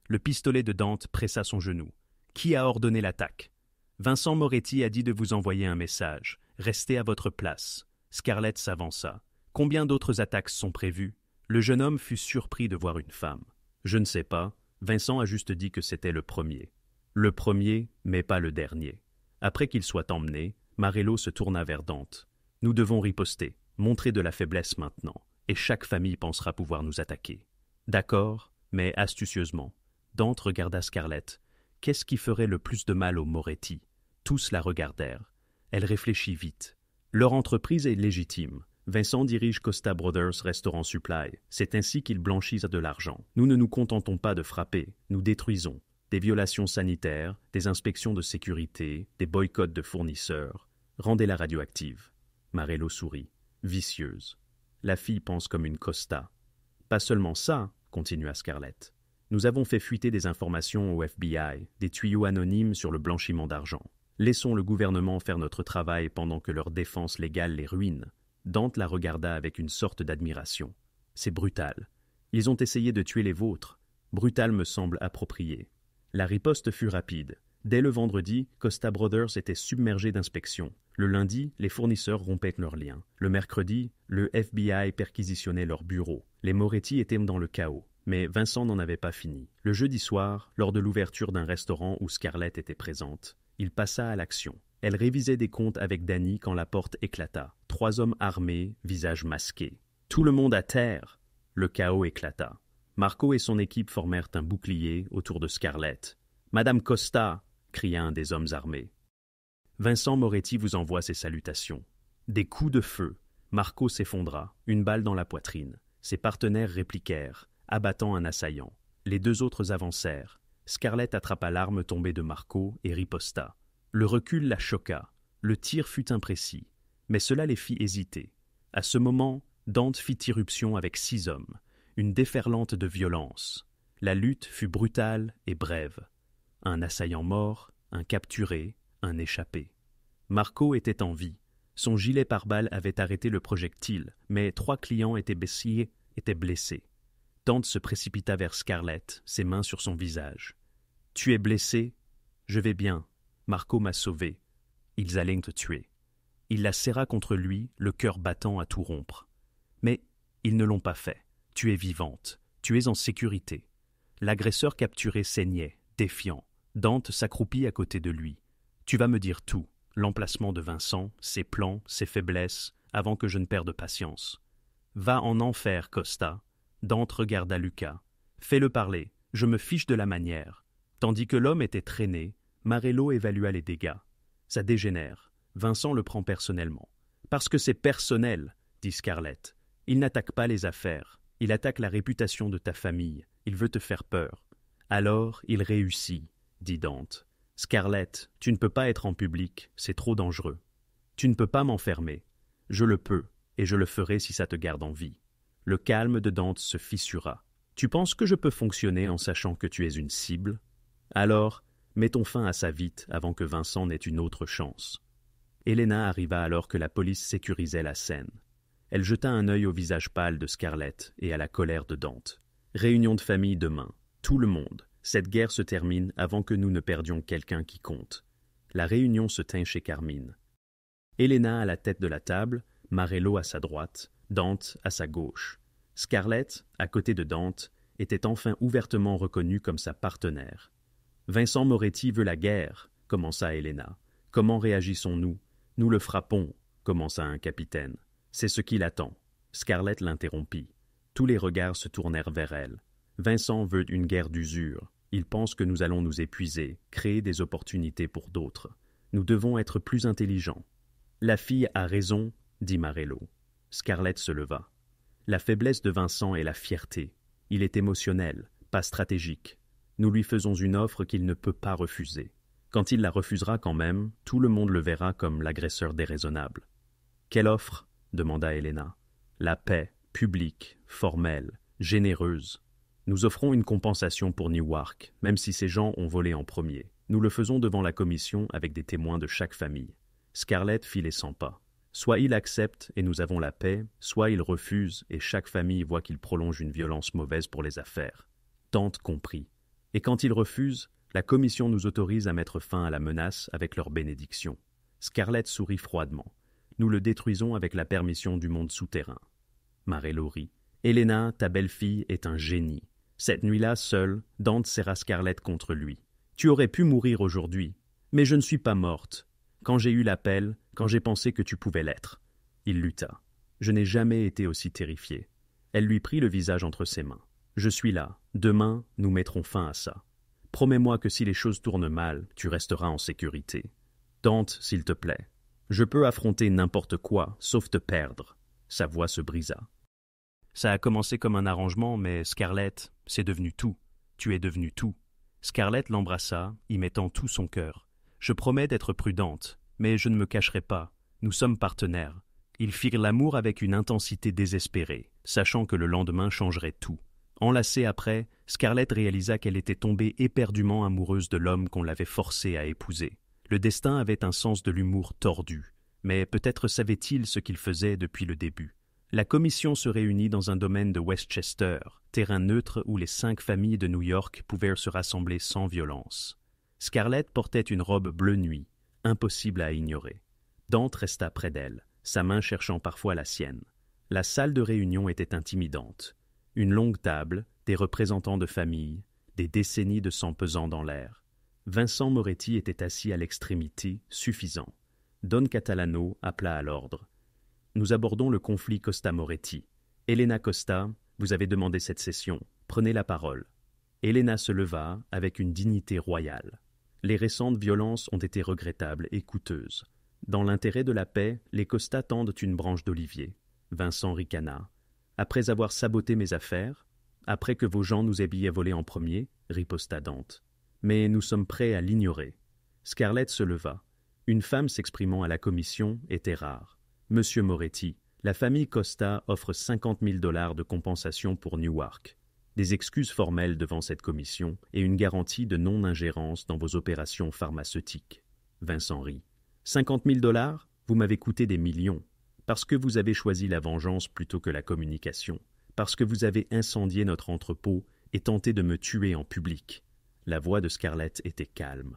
Le pistolet de Dante pressa son genou. « Qui a ordonné l'attaque ?»« Vincent Moretti a dit de vous envoyer un message. Restez à votre place. » Scarlett s'avança. « Combien d'autres attaques sont prévues ?» Le jeune homme fut surpris de voir une femme. « Je ne sais pas. Vincent a juste dit que c'était le premier. » Le premier, mais pas le dernier. Après qu'il soit emmené, Marello se tourna vers Dante. « Nous devons riposter, montrer de la faiblesse maintenant, et chaque famille pensera pouvoir nous attaquer. » D'accord, mais astucieusement. Dante regarda Scarlett. Qu'est-ce qui ferait le plus de mal aux Moretti? Tous la regardèrent. Elle réfléchit vite. Leur entreprise est légitime. Vincent dirige Costa Brothers Restaurant Supply. C'est ainsi qu'ils blanchissent de l'argent. Nous ne nous contentons pas de frapper, nous détruisons. Des violations sanitaires, des inspections de sécurité, des boycotts de fournisseurs. Rendez-la radioactive. Marello sourit. Vicieuse. La fille pense comme une Costa. Pas seulement ça, continua Scarlett. Nous avons fait fuiter des informations au FBI, des tuyaux anonymes sur le blanchiment d'argent. Laissons le gouvernement faire notre travail pendant que leur défense légale les ruine. Dante la regarda avec une sorte d'admiration. C'est brutal. Ils ont essayé de tuer les vôtres. Brutal me semble approprié. La riposte fut rapide. Dès le vendredi, Costa Brothers était submergé d'inspections. Le lundi, les fournisseurs rompaient leurs liens. Le mercredi, le FBI perquisitionnait leurs bureaux. Les Moretti étaient dans le chaos. Mais Vincent n'en avait pas fini. Le jeudi soir, lors de l'ouverture d'un restaurant où Scarlett était présente, il passa à l'action. Elle révisait des comptes avec Danny quand la porte éclata. 3 hommes armés, visages masqués. Tout le monde à terre! Le chaos éclata. Marco et son équipe formèrent un bouclier autour de Scarlett. « Madame Costa !» cria un des hommes armés. Vincent Moretti vous envoie ses salutations. Des coups de feu. Marco s'effondra, une balle dans la poitrine. Ses partenaires répliquèrent, abattant un assaillant. Les 2 autres avancèrent. Scarlett attrapa l'arme tombée de Marco et riposta. Le recul la choqua. Le tir fut imprécis. Mais cela les fit hésiter. À ce moment, Dante fit irruption avec 6 hommes. Une déferlante de violence. La lutte fut brutale et brève. Un assaillant mort, un capturé, un échappé. Marco était en vie. Son gilet pare-balles avait arrêté le projectile, mais 3 clients étaient blessés. Dante se précipita vers Scarlett, ses mains sur son visage. « Tu es blessé? Je vais bien. Marco m'a sauvé. Ils allaient te tuer. » Il la serra contre lui, le cœur battant à tout rompre. « Mais ils ne l'ont pas fait. Tu es vivante. Tu es en sécurité. » L'agresseur capturé saignait, défiant. Dante s'accroupit à côté de lui. « Tu vas me dire tout, l'emplacement de Vincent, ses plans, ses faiblesses, avant que je ne perde patience. »« Va en enfer, Costa. » Dante regarda Lucas. « Fais-le parler, je me fiche de la manière. » Tandis que l'homme était traîné, Marello évalua les dégâts. « Ça dégénère. Vincent le prend personnellement. »« Parce que c'est personnel, » dit Scarlett. « Il n'attaque pas les affaires. Il attaque la réputation de ta famille. Il veut te faire peur. »« Alors, il réussit, » dit Dante. « Scarlett, tu ne peux pas être en public, c'est trop dangereux. Tu ne peux pas m'enfermer. Je le peux, et je le ferai si ça te garde en vie. » Le calme de Dante se fissura. « Tu penses que je peux fonctionner en sachant que tu es une cible? Alors, mettons fin à ça vite avant que Vincent n'ait une autre chance. » Helena arriva alors que la police sécurisait la scène. Elle jeta un œil au visage pâle de Scarlett et à la colère de Dante. « Réunion de famille demain. Tout le monde. Cette guerre se termine avant que nous ne perdions quelqu'un qui compte. La réunion se tint chez Carmine. Helena à la tête de la table, Marello à sa droite, Dante à sa gauche. Scarlett, à côté de Dante, était enfin ouvertement reconnue comme sa partenaire. « Vincent Moretti veut la guerre », commença Helena. « Comment réagissons-nous ? Nous le frappons », commença un capitaine. « C'est ce qu'il attend. » Scarlett l'interrompit. Tous les regards se tournèrent vers elle. « Vincent veut une guerre d'usure. Il pense que nous allons nous épuiser, créer des opportunités pour d'autres. Nous devons être plus intelligents. »« La fille a raison, » dit Marello. Scarlett se leva. La faiblesse de Vincent est la fierté. Il est émotionnel, pas stratégique. Nous lui faisons une offre qu'il ne peut pas refuser. Quand il la refusera quand même, tout le monde le verra comme l'agresseur déraisonnable. « Quelle offre ?» demanda Helena. « La paix, publique, formelle, généreuse. Nous offrons une compensation pour Newark, même si ces gens ont volé en premier. Nous le faisons devant la commission avec des témoins de chaque famille. » Scarlett fit les 100 pas. Soit il accepte et nous avons la paix, soit il refuse et chaque famille voit qu'il prolonge une violence mauvaise pour les affaires. Dante comprit. Et quand il refuse, la commission nous autorise à mettre fin à la menace avec leur bénédiction. Scarlett sourit froidement. Nous le détruisons avec la permission du monde souterrain. Marello rit. Helena, ta belle-fille, est un génie. Cette nuit-là, seule, Dante serra Scarlett contre lui. Tu aurais pu mourir aujourd'hui, mais je ne suis pas morte. Quand j'ai eu l'appel, quand j'ai pensé que tu pouvais l'être. Il lutta. Je n'ai jamais été aussi terrifié. Elle lui prit le visage entre ses mains. Je suis là. Demain, nous mettrons fin à ça. Promets-moi que si les choses tournent mal, tu resteras en sécurité. Dante, s'il te plaît. Je peux affronter n'importe quoi, sauf te perdre. Sa voix se brisa. Ça a commencé comme un arrangement, mais Scarlett, c'est devenu tout. Tu es devenu tout. Scarlett l'embrassa, y mettant tout son cœur. Je promets d'être prudente, mais je ne me cacherai pas. Nous sommes partenaires. Ils firent l'amour avec une intensité désespérée, sachant que le lendemain changerait tout. Enlacée après, Scarlett réalisa qu'elle était tombée éperdument amoureuse de l'homme qu'on l'avait forcée à épouser. Le destin avait un sens de l'humour tordu, mais peut-être savait-il ce qu'il faisait depuis le début. La commission se réunit dans un domaine de Westchester, terrain neutre où les 5 familles de New York pouvaient se rassembler sans violence. Scarlett portait une robe bleu nuit, impossible à ignorer. Dante resta près d'elle, sa main cherchant parfois la sienne. La salle de réunion était intimidante. Une longue table, des représentants de famille, des décennies de sang pesant dans l'air. Vincent Moretti était assis à l'extrémité, suffisant. Don Catalano appela à l'ordre. Nous abordons le conflit Costa-Moretti. Helena Costa, vous avez demandé cette session. Prenez la parole. Helena se leva avec une dignité royale. Les récentes violences ont été regrettables et coûteuses. Dans l'intérêt de la paix, les Costa tendent une branche d'olivier. Vincent ricana. Après avoir saboté mes affaires, après que vos gens nous aient volé en premier, riposta Dante. Mais nous sommes prêts à l'ignorer. Scarlett se leva. Une femme s'exprimant à la commission était rare. Monsieur Moretti, la famille Costa offre 50 000 $ de compensation pour Newark. Des excuses formelles devant cette commission et une garantie de non-ingérence dans vos opérations pharmaceutiques. Vincent rit. 50 000 $? Vous m'avez coûté des millions. Parce que vous avez choisi la vengeance plutôt que la communication. Parce que vous avez incendié notre entrepôt et tenté de me tuer en public. La voix de Scarlett était calme.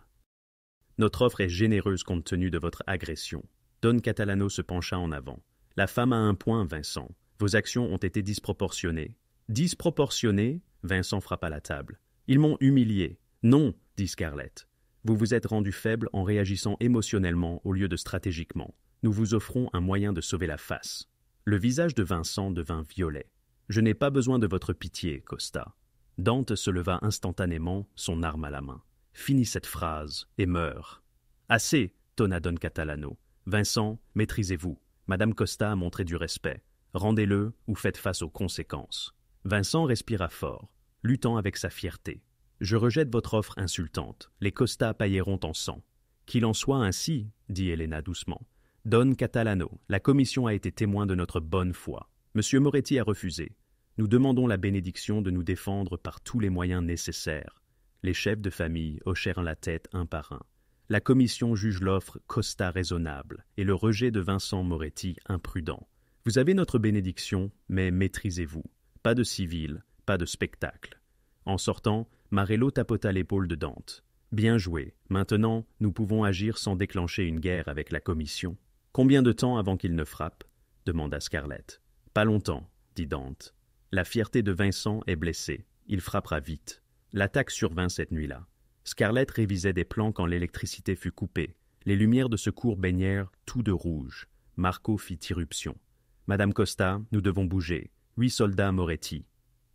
Notre offre est généreuse compte tenu de votre agression. Don Catalano se pencha en avant. La femme a un point, Vincent. Vos actions ont été disproportionnées. Disproportionnées? Vincent frappa la table. Ils m'ont humilié. Non, dit Scarlett. Vous vous êtes rendu faible en réagissant émotionnellement au lieu de stratégiquement. Nous vous offrons un moyen de sauver la face. Le visage de Vincent devint violet. Je n'ai pas besoin de votre pitié, Costa. Dante se leva instantanément, son arme à la main. Finis cette phrase et meurs. Assez, tonna Don Catalano. Vincent, maîtrisez-vous. Madame Costa a montré du respect. Rendez-le ou faites face aux conséquences. Vincent respira fort, luttant avec sa fierté. Je rejette votre offre insultante. Les Costa pailleront en sang. Qu'il en soit ainsi, dit Helena doucement. Don Catalano, la commission a été témoin de notre bonne foi. Monsieur Moretti a refusé. Nous demandons la bénédiction de nous défendre par tous les moyens nécessaires. Les chefs de famille hochèrent la tête un par un. La commission juge l'offre Costa raisonnable et le rejet de Vincent Moretti imprudent. Vous avez notre bénédiction, mais maîtrisez-vous. Pas de civil, pas de spectacle. En sortant, Marello tapota l'épaule de Dante. « Bien joué. Maintenant, nous pouvons agir sans déclencher une guerre avec la commission. »« Combien de temps avant qu'il ne frappe ?» demanda Scarlett. « Pas longtemps, » dit Dante. « La fierté de Vincent est blessée. Il frappera vite. » L'attaque survint cette nuit-là. Scarlett révisait des plans quand l'électricité fut coupée. Les lumières de secours baignèrent tout de rouge. Marco fit irruption. « Madame Costa, nous devons bouger. 8 soldats à Moretti. »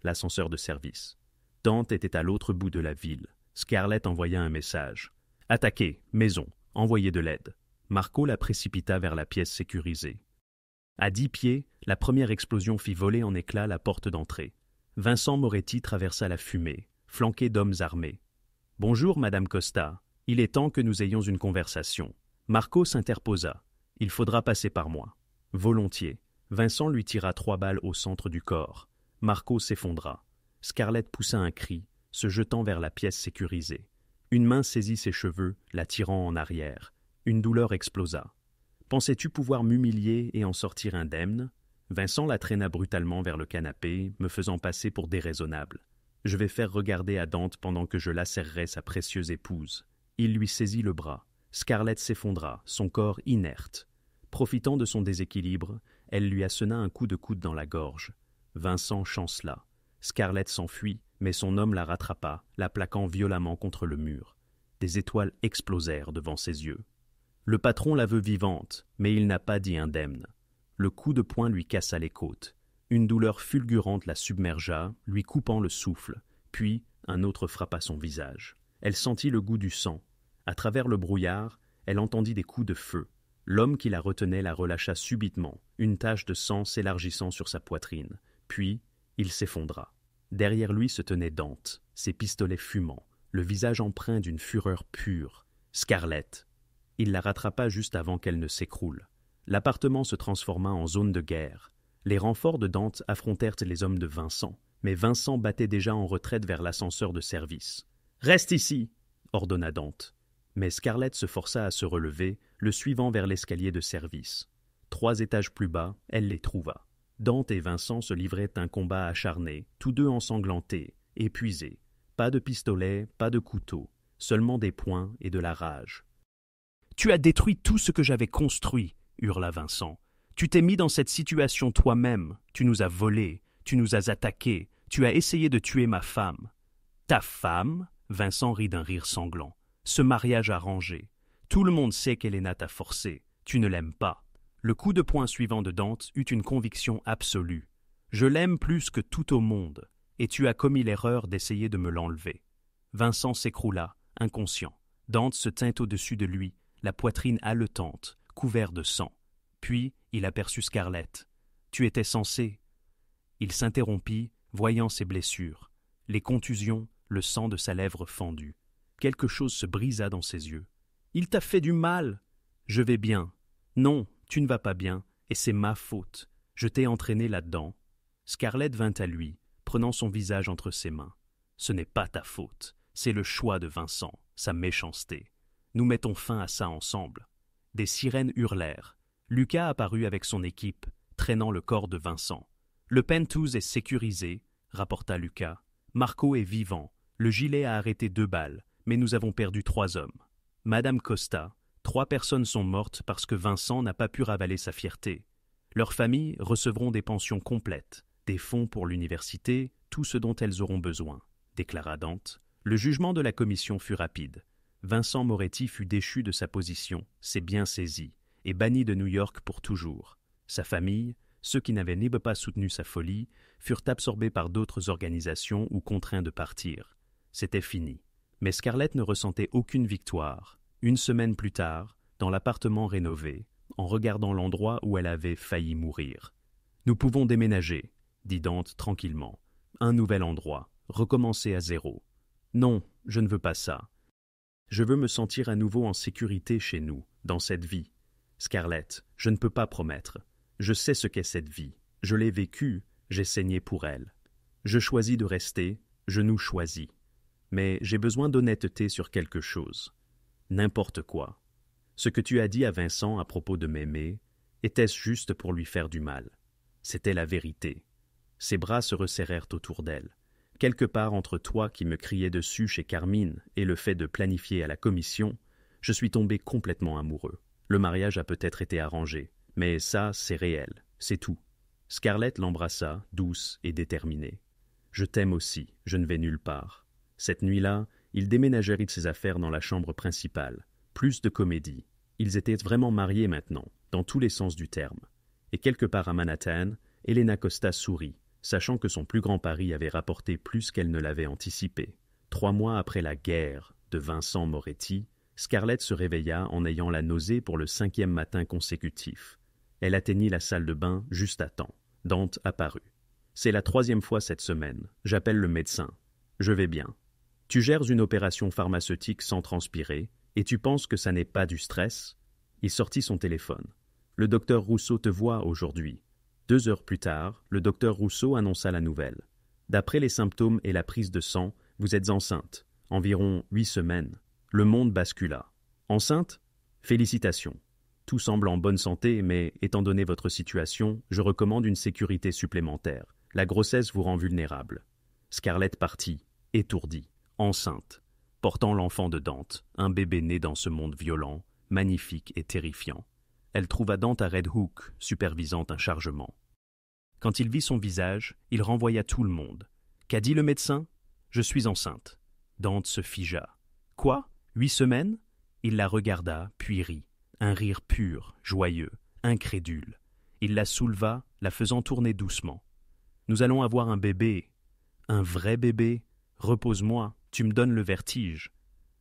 L'ascenseur de service. Dante était à l'autre bout de la ville. Scarlett envoya un message. « Attaquez, maison, envoyez de l'aide. » Marco la précipita vers la pièce sécurisée. À 10 pieds, la première explosion fit voler en éclats la porte d'entrée. Vincent Moretti traversa la fumée, flanqué d'hommes armés. « Bonjour, Madame Costa. Il est temps que nous ayons une conversation. » Marco s'interposa. « Il faudra passer par moi. » « Volontiers. » Vincent lui tira 3 balles au centre du corps. Marco s'effondra. Scarlett poussa un cri, se jetant vers la pièce sécurisée. Une main saisit ses cheveux, la tirant en arrière. Une douleur explosa. « Pensais-tu pouvoir m'humilier et en sortir indemne ?» Vincent la traîna brutalement vers le canapé, me faisant passer pour déraisonnable. « Je vais faire regarder à Dante pendant que je lacérerai sa précieuse épouse. » Il lui saisit le bras. Scarlett s'effondra, son corps inerte. Profitant de son déséquilibre, elle lui assena un coup de coude dans la gorge. Vincent chancela. Scarlett s'enfuit, mais son homme la rattrapa, la plaquant violemment contre le mur. Des étoiles explosèrent devant ses yeux. Le patron la veut vivante, mais il n'a pas dit indemne. Le coup de poing lui cassa les côtes. Une douleur fulgurante la submergea, lui coupant le souffle. Puis, un autre frappa son visage. Elle sentit le goût du sang. À travers le brouillard, elle entendit des coups de feu. L'homme qui la retenait la relâcha subitement, une tache de sang s'élargissant sur sa poitrine. Puis, il s'effondra. Derrière lui se tenait Dante, ses pistolets fumants, le visage empreint d'une fureur pure. Scarlett. Il la rattrapa juste avant qu'elle ne s'écroule. L'appartement se transforma en zone de guerre. Les renforts de Dante affrontèrent les hommes de Vincent, mais Vincent battait déjà en retraite vers l'ascenseur de service. « Reste ici !» ordonna Dante. Mais Scarlett se força à se relever, le suivant vers l'escalier de service. 3 étages plus bas, elle les trouva. Dante et Vincent se livraient un combat acharné, tous deux ensanglantés, épuisés. Pas de pistolet, pas de couteau, seulement des poings et de la rage. « Tu as détruit tout ce que j'avais construit !» hurla Vincent. « Tu t'es mis dans cette situation toi-même, tu nous as volés, tu nous as attaqués, tu as essayé de tuer ma femme. »« Ta femme ?» Vincent rit d'un rire sanglant. « Ce mariage arrangé. Tout le monde sait qu'Elena t'a forcé. Tu ne l'aimes pas. » Le coup de poing suivant de Dante eut une conviction absolue. « Je l'aime plus que tout au monde, et tu as commis l'erreur d'essayer de me l'enlever. » Vincent s'écroula, inconscient. Dante se tint au-dessus de lui, la poitrine haletante, couvert de sang. Puis il aperçut Scarlett. « Tu étais censé... » Il s'interrompit, voyant ses blessures, les contusions, le sang de sa lèvre fendue. Quelque chose se brisa dans ses yeux. « Il t'a fait du mal !»« Je vais bien. »« Non, tu ne vas pas bien, et c'est ma faute. Je t'ai entraîné là-dedans. » Scarlett vint à lui, prenant son visage entre ses mains. « Ce n'est pas ta faute. C'est le choix de Vincent, sa méchanceté. Nous mettons fin à ça ensemble. » Des sirènes hurlèrent. Lucas apparut avec son équipe, traînant le corps de Vincent. « Le Pentouse est sécurisé, » rapporta Lucas. « Marco est vivant. Le gilet a arrêté 2 balles, mais nous avons perdu 3 hommes. Madame Costa, 3 personnes sont mortes parce que Vincent n'a pas pu ravaler sa fierté. Leurs familles recevront des pensions complètes, des fonds pour l'université, tout ce dont elles auront besoin, » déclara Dante. Le jugement de la commission fut rapide. Vincent Moretti fut déchu de sa position, ses biens saisis, et banni de New York pour toujours. Sa famille, ceux qui n'avaient ni pas soutenu sa folie, furent absorbés par d'autres organisations ou contraints de partir. C'était fini. Mais Scarlett ne ressentait aucune victoire. Une semaine plus tard, dans l'appartement rénové, en regardant l'endroit où elle avait failli mourir. « Nous pouvons déménager, » dit Dante tranquillement. « Un nouvel endroit, recommencer à zéro. »« Non, je ne veux pas ça. Je veux me sentir à nouveau en sécurité chez nous, dans cette vie. Scarlett, je ne peux pas promettre. Je sais ce qu'est cette vie. Je l'ai vécue, j'ai saigné pour elle. Je choisis de rester, je nous choisis. Mais j'ai besoin d'honnêteté sur quelque chose. N'importe quoi. Ce que tu as dit à Vincent à propos de m'aimer, était-ce juste pour lui faire du mal? C'était la vérité. Ses bras se resserrèrent autour d'elle. Quelque part entre toi qui me criais dessus chez Carmine et le fait de planifier à la commission, je suis tombé complètement amoureux. Le mariage a peut-être été arrangé, mais ça, c'est réel, c'est tout. Scarlett l'embrassa, douce et déterminée. Je t'aime aussi, je ne vais nulle part. Cette nuit-là, ils déménagèrent ses affaires dans la chambre principale. Plus de comédie. Ils étaient vraiment mariés maintenant, dans tous les sens du terme. Et quelque part à Manhattan, Helena Costa sourit, sachant que son plus grand pari avait rapporté plus qu'elle ne l'avait anticipé. 3 mois après la guerre de Vincent Moretti, Scarlett se réveilla en ayant la nausée pour le 5e matin consécutif. Elle atteignit la salle de bain juste à temps. Dante apparut. « C'est la 3e fois cette semaine. J'appelle le médecin. Je vais bien. Tu gères une opération pharmaceutique sans transpirer, et tu penses que ça n'est pas du stress ?» Il sortit son téléphone. « Le docteur Rousseau te voit aujourd'hui. » 2 heures plus tard, le docteur Rousseau annonça la nouvelle. « D'après les symptômes et la prise de sang, vous êtes enceinte. Environ 8 semaines. » Le monde bascula. « Enceinte ? Félicitations. Tout semble en bonne santé, mais étant donné votre situation, je recommande une sécurité supplémentaire. La grossesse vous rend vulnérable. » Scarlett partit, étourdie, enceinte, portant l'enfant de Dante, un bébé né dans ce monde violent, magnifique et terrifiant. Elle trouva Dante à Red Hook, supervisant un chargement. Quand il vit son visage, il renvoya tout le monde. « Qu'a dit le médecin ? Je suis enceinte. » Dante se figea. « Quoi ? 8 semaines ?» Il la regarda, puis rit. Un rire pur, joyeux, incrédule. Il la souleva, la faisant tourner doucement. « Nous allons avoir un bébé. Un vrai bébé. Repose-moi, tu me donnes le vertige. »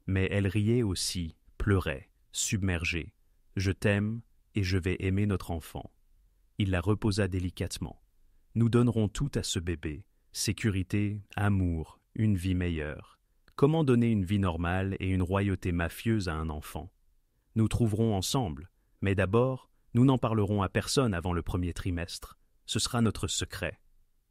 Mais elle riait aussi, pleurait, submergée. « Je t'aime et je vais aimer notre enfant. » Il la reposa délicatement. « Nous donnerons tout à ce bébé. Sécurité, amour, une vie meilleure. Comment donner une vie normale et une royauté mafieuse à un enfant? Nous trouverons ensemble, mais d'abord, nous n'en parlerons à personne avant le 1er trimestre. Ce sera notre secret. »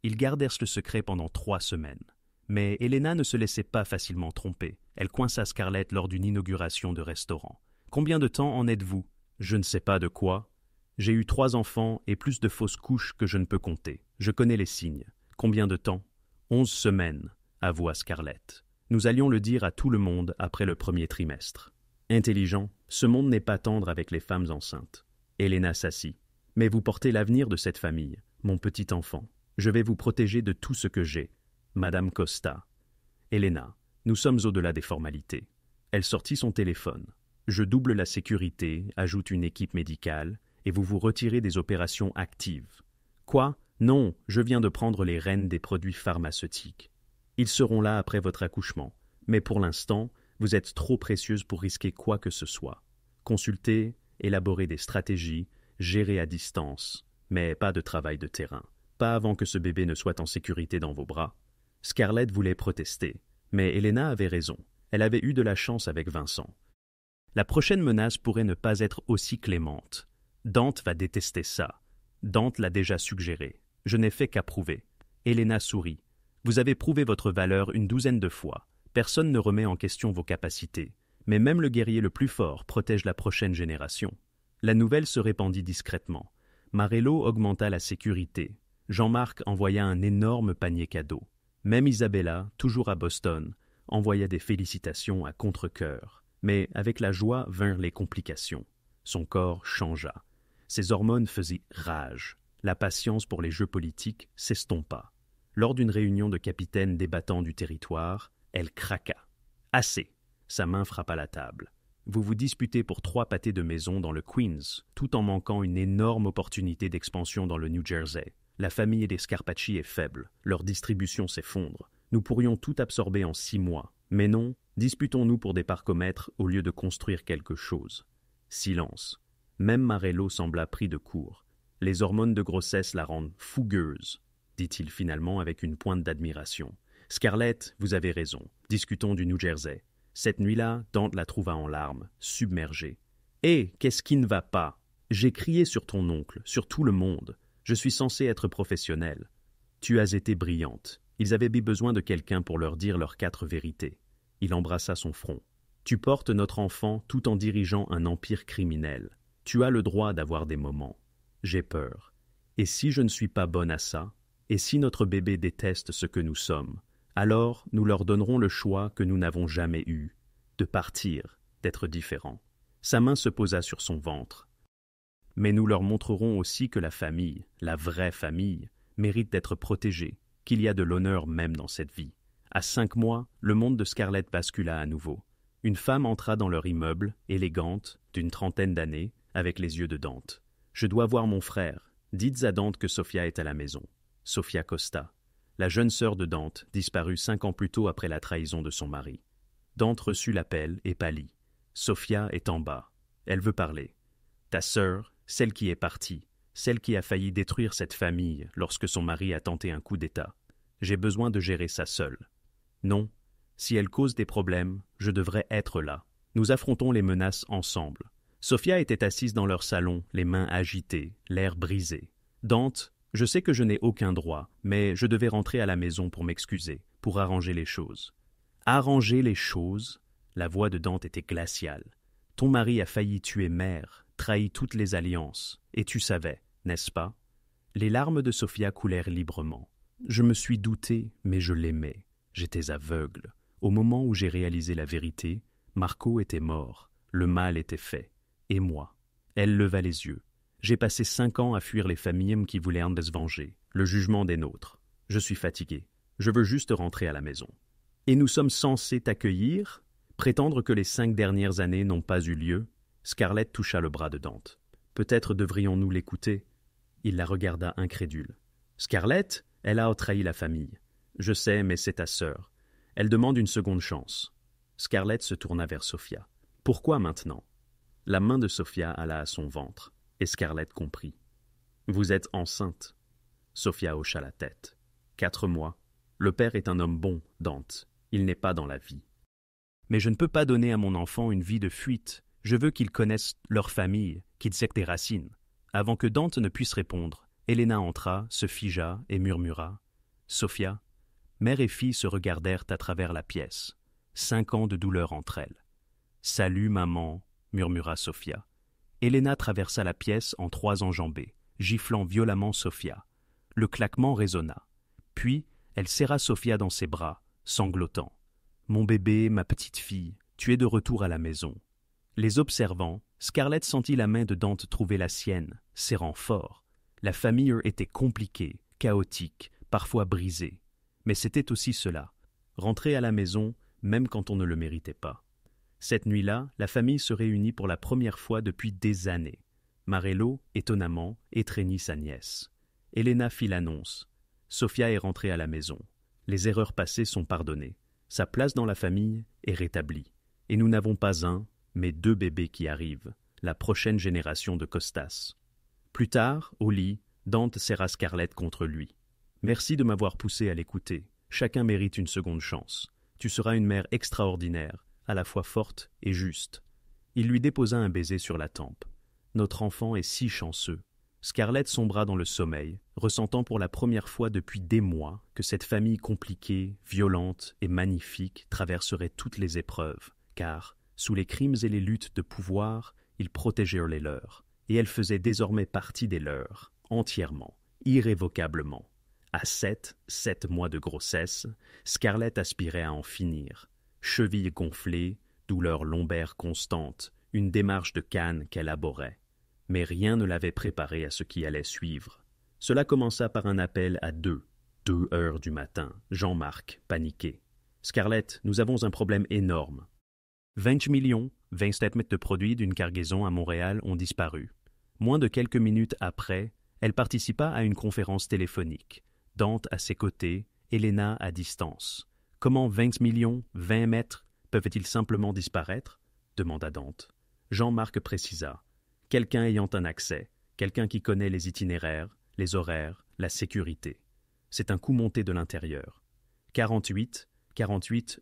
Ils gardèrent le secret pendant 3 semaines. Mais Helena ne se laissait pas facilement tromper. Elle coinça Scarlett lors d'une inauguration de restaurant. « Combien de temps en êtes-vous ? » ?»« Je ne sais pas de quoi. J'ai eu 3 enfants et plus de fausses couches que je ne peux compter. Je connais les signes. Combien de temps ? 11 semaines, avoua Scarlett. Nous allions le dire à tout le monde après le 1er trimestre. Intelligent, ce monde n'est pas tendre avec les femmes enceintes. Helena s'assit. « Mais vous portez l'avenir de cette famille, mon petit enfant. Je vais vous protéger de tout ce que j'ai. » Madame Costa. « Helena, nous sommes au-delà des formalités. » Elle sortit son téléphone. « Je double la sécurité, ajoute une équipe médicale, et vous vous retirez des opérations actives. »« Quoi ? Non, je viens de prendre les rênes des produits pharmaceutiques. Ils seront là après votre accouchement, mais pour l'instant, vous êtes trop précieuse pour risquer quoi que ce soit. Consulter, élaborer des stratégies, gérer à distance, mais pas de travail de terrain. Pas avant que ce bébé ne soit en sécurité dans vos bras. » Scarlett voulait protester, mais Helena avait raison. Elle avait eu de la chance avec Vincent. La prochaine menace pourrait ne pas être aussi clémente. Dante va détester ça. Dante l'a déjà suggéré. Je n'ai fait qu'approuver. Helena sourit. Vous avez prouvé votre valeur une 12aine de fois. Personne ne remet en question vos capacités. Mais même le guerrier le plus fort protège la prochaine génération. La nouvelle se répandit discrètement. Marello augmenta la sécurité. Jean-Marc envoya un énorme panier cadeau. Même Isabella, toujours à Boston, envoya des félicitations à contre-cœur. Mais avec la joie vinrent les complications. Son corps changea. Ses hormones faisaient rage. La patience pour les jeux politiques s'estompa. Lors d'une réunion de capitaines débattant du territoire, elle craqua. « Assez !» Sa main frappa la table. « Vous vous disputez pour 3 pâtés de maison dans le Queens, tout en manquant une énorme opportunité d'expansion dans le New Jersey. La famille des Scarpacci est faible, leur distribution s'effondre. Nous pourrions tout absorber en 6 mois. Mais non, disputons-nous pour des parcomètres au lieu de construire quelque chose. » Silence. Même Marello sembla pris de court. « Les hormones de grossesse la rendent fougueuse, » dit-il finalement avec une pointe d'admiration. « Scarlett, vous avez raison. Discutons du New Jersey. » Cette nuit-là, Dante la trouva en larmes, submergée. « Hé, qu'est-ce qui ne va pas? J'ai crié sur ton oncle, sur tout le monde. Je suis censé être professionnel. Tu as été brillante. Ils avaient besoin de quelqu'un pour leur dire leurs 4 vérités. » Il embrassa son front. « Tu portes notre enfant tout en dirigeant un empire criminel. Tu as le droit d'avoir des moments. J'ai peur. Et si je ne suis pas bonne à ça? Et si notre bébé déteste ce que nous sommes? Alors, nous leur donnerons le choix que nous n'avons jamais eu, de partir, d'être différents. Sa main se posa sur son ventre. Mais nous leur montrerons aussi que la famille, la vraie famille, mérite d'être protégée, qu'il y a de l'honneur même dans cette vie. À 5 mois, le monde de Scarlett bascula à nouveau. Une femme entra dans leur immeuble, élégante, d'une 30aine d'années, avec les yeux de Dante. « Je dois voir mon frère. Dites à Dante que Sophia est à la maison. » Sophia Costa, la jeune sœur de Dante, disparue 5 ans plus tôt après la trahison de son mari. Dante reçut l'appel et pâlit. Sophia est en bas. Elle veut parler. Ta sœur, celle qui est partie, celle qui a failli détruire cette famille lorsque son mari a tenté un coup d'État. J'ai besoin de gérer ça seule. Non, si elle cause des problèmes, je devrais être là. Nous affrontons les menaces ensemble. Sophia était assise dans leur salon, les mains agitées, l'air brisé. Dante, je sais que je n'ai aucun droit, mais je devais rentrer à la maison pour m'excuser, pour arranger les choses. Arranger les choses? La voix de Dante était glaciale. Ton mari a failli tuer mère, trahi toutes les alliances, et tu savais, n'est-ce pas? Les larmes de Sophia coulèrent librement. Je me suis douté, mais je l'aimais. J'étais aveugle. Au moment où j'ai réalisé la vérité, Marco était mort, le mal était fait. Et moi? Elle leva les yeux. J'ai passé 5 ans à fuir les familles qui voulaient en se venger, le jugement des nôtres. Je suis fatigué. Je veux juste rentrer à la maison. Et nous sommes censés t'accueillir? Prétendre que les 5 dernières années n'ont pas eu lieu? Scarlett toucha le bras de Dante. Peut-être devrions-nous l'écouter? Il la regarda incrédule. Scarlett, elle a trahi la famille. Je sais, mais c'est ta sœur. Elle demande une seconde chance. Scarlett se tourna vers Sophia. Pourquoi maintenant? La main de Sophia alla à son ventre, et Scarlett comprit. Vous êtes enceinte. Sophia hocha la tête. 4 mois. Le père est un homme bon, Dante. Il n'est pas dans la vie. Mais je ne peux pas donner à mon enfant une vie de fuite. Je veux qu'ils connaissent leur famille, qu'ils aient des racines. Avant que Dante ne puisse répondre, Helena entra, se figea et murmura. Sophia. Mère et fille se regardèrent à travers la pièce. 5 ans de douleur entre elles. Salut, maman, murmura Sophia. Helena traversa la pièce en 3 enjambées, giflant violemment Sophia. Le claquement résonna. Puis, elle serra Sophia dans ses bras, sanglotant. Mon bébé, ma petite fille, tu es de retour à la maison. Les observant, Scarlett sentit la main de Dante trouver la sienne, serrant fort. La famille était compliquée, chaotique, parfois brisée. Mais c'était aussi cela, rentrer à la maison même quand on ne le méritait pas. Cette nuit-là, la famille se réunit pour la première fois depuis des années. Marello, étonnamment, étreignit sa nièce. Helena fit l'annonce. Sophia est rentrée à la maison. Les erreurs passées sont pardonnées. Sa place dans la famille est rétablie. Et nous n'avons pas un, mais 2 bébés qui arrivent, la prochaine génération de Costas. Plus tard, au lit, Dante serra Scarlett contre lui. Merci de m'avoir poussé à l'écouter. Chacun mérite une seconde chance. Tu seras une mère extraordinaire, à la fois forte et juste. Il lui déposa un baiser sur la tempe. Notre enfant est si chanceux. Scarlett sombra dans le sommeil, ressentant pour la première fois depuis des mois que cette famille compliquée, violente et magnifique traverserait toutes les épreuves, car, sous les crimes et les luttes de pouvoir, ils protégèrent les leurs, et elle faisait désormais partie des leurs, entièrement, irrévocablement. À 7 mois de grossesse, Scarlett aspirait à en finir. Chevilles gonflées, douleurs lombaires constantes, une démarche de canne qu'elle abhorrait. Mais rien ne l'avait préparée à ce qui allait suivre. Cela commença par un appel à 2 heures du matin. Jean-Marc, paniqué. « Scarlett, nous avons un problème énorme. 20 millions, 27 mètres de produits d'une cargaison à Montréal ont disparu. Moins de quelques minutes après, elle participa à une conférence téléphonique. Dante à ses côtés, Helena à distance. Comment 20 millions, 20 mètres peuvent-ils simplement disparaître? Demanda Dante. Jean-Marc précisa. Quelqu'un ayant un accès, quelqu'un qui connaît les itinéraires, les horaires, la sécurité. C'est un coup monté de l'intérieur. 48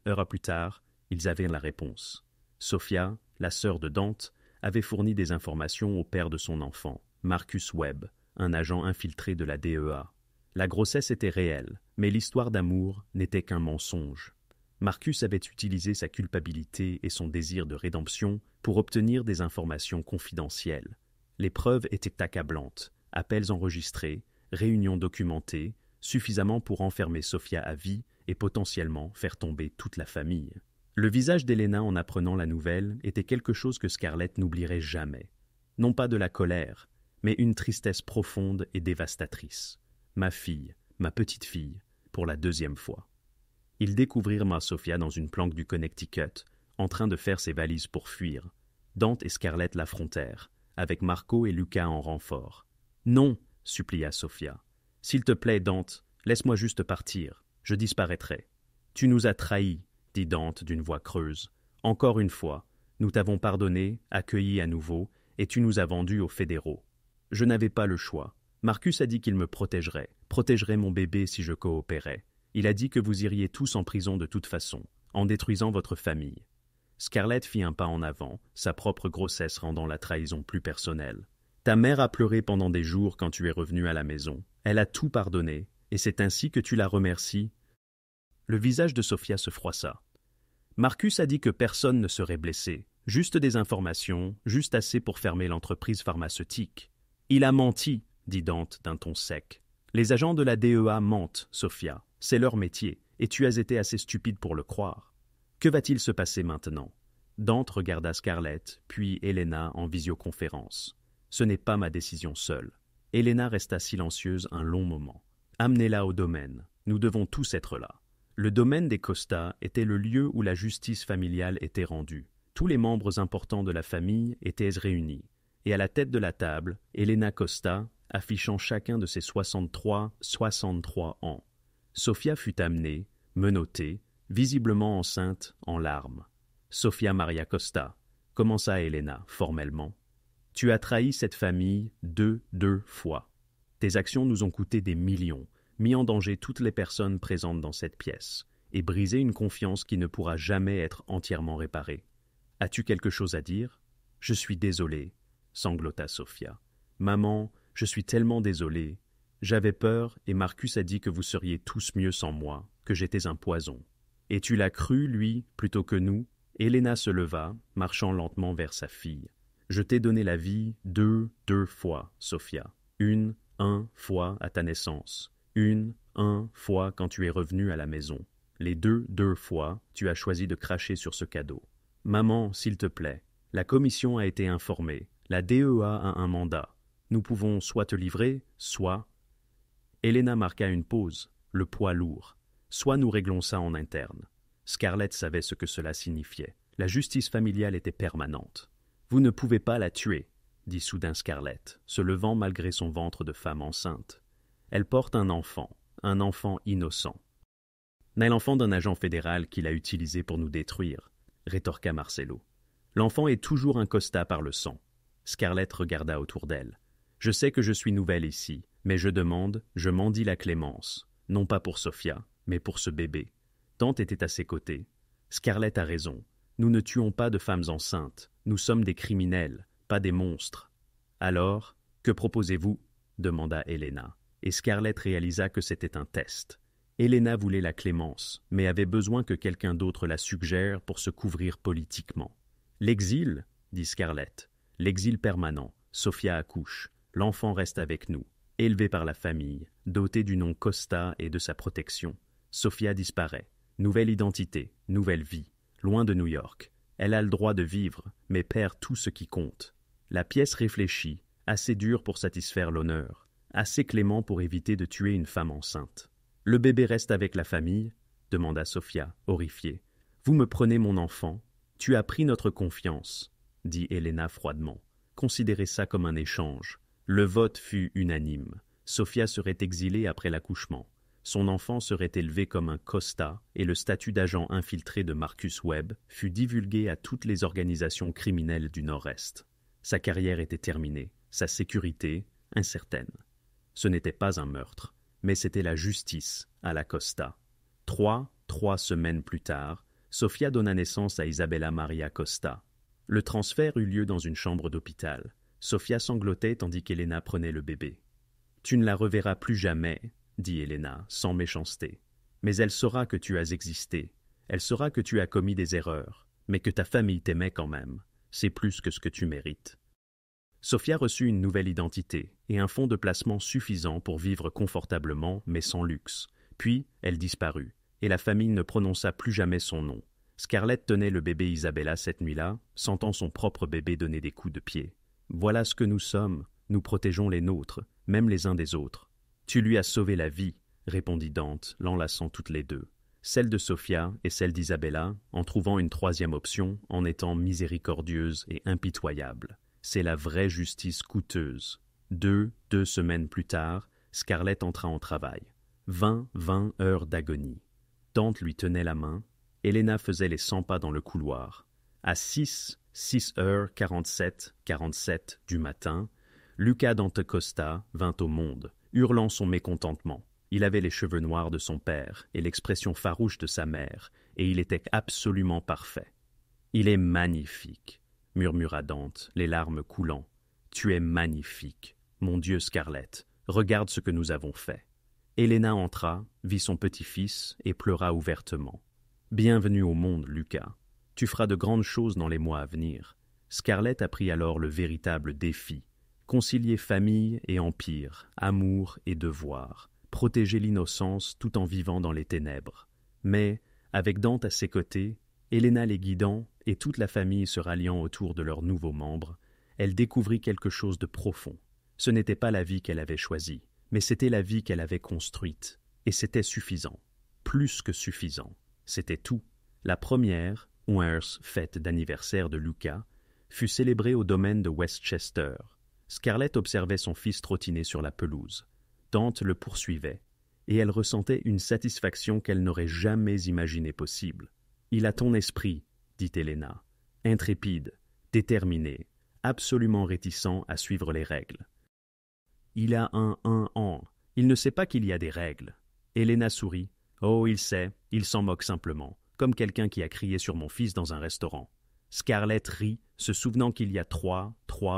heures plus tard, ils avaient la réponse. Sophia, la sœur de Dante, avait fourni des informations au père de son enfant, Marcus Webb, un agent infiltré de la DEA. La grossesse était réelle, mais l'histoire d'amour n'était qu'un mensonge. Marcus avait utilisé sa culpabilité et son désir de rédemption pour obtenir des informations confidentielles. Les preuves étaient accablantes, appels enregistrés, réunions documentées, suffisamment pour enfermer Sofia à vie et potentiellement faire tomber toute la famille. Le visage d'Elena en apprenant la nouvelle était quelque chose que Scarlett n'oublierait jamais. Non pas de la colère, mais une tristesse profonde et dévastatrice. Ma fille, ma petite fille, pour la deuxième fois. Ils découvrirent ma Sofia dans une planque du Connecticut, en train de faire ses valises pour fuir. Dante et Scarlett l'affrontèrent, avec Marco et Lucas en renfort. « Non !» supplia Sofia. « S'il te plaît, Dante, laisse-moi juste partir. Je disparaîtrai. »« Tu nous as trahis, » dit Dante d'une voix creuse. « Encore une fois, nous t'avons pardonné, accueilli à nouveau, et tu nous as vendus aux fédéraux. Je n'avais pas le choix. Marcus a dit qu'il me protégerait mon bébé si je coopérais. Il a dit que vous iriez tous en prison de toute façon, en détruisant votre famille. » Scarlett fit un pas en avant, sa propre grossesse rendant la trahison plus personnelle. « Ta mère a pleuré pendant des jours quand tu es revenu à la maison. Elle a tout pardonné, et c'est ainsi que tu la remercies. » Le visage de Sofia se froissa. Marcus a dit que personne ne serait blessé, juste des informations, juste assez pour fermer l'entreprise pharmaceutique. « Il a menti, » dit Dante d'un ton sec. « Les agents de la DEA mentent, Sofia. C'est leur métier, et tu as été assez stupide pour le croire. Que va-t-il se passer maintenant ?» Dante regarda Scarlett, puis Elena en visioconférence. « Ce n'est pas ma décision seule. » Elena resta silencieuse un long moment. « Amenez-la au domaine. Nous devons tous être là. » Le domaine des Costa était le lieu où la justice familiale était rendue. Tous les membres importants de la famille étaient réunis. Et à la tête de la table, Elena Costa, affichant chacun de ses 63 ans. Sofia fut amenée, menottée, visiblement enceinte, en larmes. « Sofia Maria Costa », commença Elena formellement. « Tu as trahi cette famille deux fois. Tes actions nous ont coûté des millions, mis en danger toutes les personnes présentes dans cette pièce, et brisé une confiance qui ne pourra jamais être entièrement réparée. As-tu quelque chose à dire ? » « Je suis désolée, » sanglota Sofia. « Maman, je suis tellement désolée. J'avais peur et Marcus a dit que vous seriez tous mieux sans moi, que j'étais un poison. Et tu l'as cru, lui, plutôt que nous ?» Elena se leva, marchant lentement vers sa fille. « Je t'ai donné la vie deux fois, Sofia. Une fois à ta naissance. Une fois quand tu es revenue à la maison. Les deux fois, tu as choisi de cracher sur ce cadeau. Maman, s'il te plaît, la commission a été informée. La DEA a un mandat. Nous pouvons soit te livrer, soit... » Elena marqua une pause, le poids lourd. « Soit nous réglons ça en interne. » Scarlett savait ce que cela signifiait. La justice familiale était permanente. « Vous ne pouvez pas la tuer, » dit soudain Scarlett, se levant malgré son ventre de femme enceinte. « Elle porte un enfant innocent. »« Mais l'enfant d'un agent fédéral qu'il a utilisé pour nous détruire, » rétorqua Marcelo. « L'enfant est toujours un Costa par le sang. » Scarlett regarda autour d'elle. « Je sais que je suis nouvelle ici, mais je mendie la clémence, non pas pour Sofia, mais pour ce bébé. » Dante était à ses côtés. « Scarlett a raison. Nous ne tuons pas de femmes enceintes. Nous sommes des criminels, pas des monstres. »« Alors, que proposez-vous » demanda Elena. Et Scarlett réalisa que c'était un test. Elena voulait la clémence, mais avait besoin que quelqu'un d'autre la suggère pour se couvrir politiquement. « L'exil » dit Scarlett. « L'exil permanent. Sofia accouche. L'enfant reste avec nous. Élevé par la famille, doté du nom Costa et de sa protection. Sofia disparaît. Nouvelle identité, nouvelle vie. Loin de New York. Elle a le droit de vivre, mais perd tout ce qui compte. » La pièce réfléchit, assez dure pour satisfaire l'honneur, assez clément pour éviter de tuer une femme enceinte. « Le bébé reste avec la famille ?» demanda Sofia, horrifiée. « Vous me prenez mon enfant ? Tu as pris notre confiance, » dit Elena froidement. « Considérez ça comme un échange. » Le vote fut unanime. Sofia serait exilée après l'accouchement. Son enfant serait élevé comme un Costa et le statut d'agent infiltré de Marcus Webb fut divulgué à toutes les organisations criminelles du Nord-Est. Sa carrière était terminée, sa sécurité incertaine. Ce n'était pas un meurtre, mais c'était la justice à la Costa. Trois semaines plus tard, Sofia donna naissance à Isabella Maria Costa. Le transfert eut lieu dans une chambre d'hôpital. Sofia sanglotait tandis qu'Elena prenait le bébé. « Tu ne la reverras plus jamais, » dit Elena, sans méchanceté. « Mais elle saura que tu as existé. Elle saura que tu as commis des erreurs, mais que ta famille t'aimait quand même. C'est plus que ce que tu mérites. » Sophia reçut une nouvelle identité et un fonds de placement suffisant pour vivre confortablement mais sans luxe. Puis, elle disparut, et la famille ne prononça plus jamais son nom. Scarlett tenait le bébé Isabella cette nuit-là, sentant son propre bébé donner des coups de pied. « Voilà ce que nous sommes, nous protégeons les nôtres, même les uns des autres. »« Tu lui as sauvé la vie, » répondit Dante, l'enlaçant toutes les deux. Celle de Sophia et celle d'Isabella, en trouvant une troisième option, en étant miséricordieuse et impitoyable. C'est la vraie justice coûteuse. 2 semaines plus tard, Scarlett entra en travail. 20 heures d'agonie. Dante lui tenait la main. Elena faisait les 100 pas dans le couloir. À 6h47 du matin, Luca Dante Costa vint au monde, hurlant son mécontentement. Il avait les cheveux noirs de son père et l'expression farouche de sa mère, et il était absolument parfait. « Il est magnifique », murmura Dante, les larmes coulant. « Tu es magnifique, mon Dieu Scarlett, regarde ce que nous avons fait. » Elena entra, vit son petit-fils et pleura ouvertement. « Bienvenue au monde, Lucas. Tu feras de grandes choses dans les mois à venir. » Scarlett apprit alors le véritable défi. Concilier famille et empire, amour et devoir. Protéger l'innocence tout en vivant dans les ténèbres. Mais, avec Dante à ses côtés, Elena les guidant et toute la famille se ralliant autour de leur nouveau membre, elle découvrit quelque chose de profond. Ce n'était pas la vie qu'elle avait choisie, mais c'était la vie qu'elle avait construite. Et c'était suffisant. Plus que suffisant. C'était tout. La première, fête d'anniversaire de Lucas, fut célébrée au domaine de Westchester. Scarlett observait son fils trottiner sur la pelouse. Dante le poursuivait, et elle ressentait une satisfaction qu'elle n'aurait jamais imaginée possible. « Il a ton esprit, » dit Elena, intrépide, déterminé, absolument réticent à suivre les règles. « Il a un an, il ne sait pas qu'il y a des règles. » Elena sourit. « Oh, il sait, il s'en moque simplement, comme quelqu'un qui a crié sur mon fils dans un restaurant. » Scarlett rit, se souvenant qu'il y a 3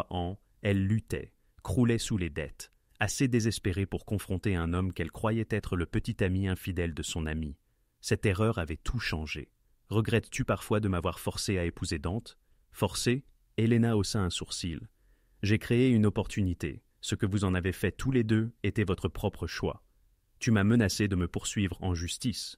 ans, elle luttait, croulait sous les dettes, assez désespérée pour confronter un homme qu'elle croyait être le petit ami infidèle de son ami. Cette erreur avait tout changé. « Regrettes-tu parfois de m'avoir forcé à épouser Dante ?»« Forcé ?» Elena haussa un sourcil. « J'ai créé une opportunité. Ce que vous en avez fait tous les deux était votre propre choix. Tu m'as menacé de me poursuivre en justice.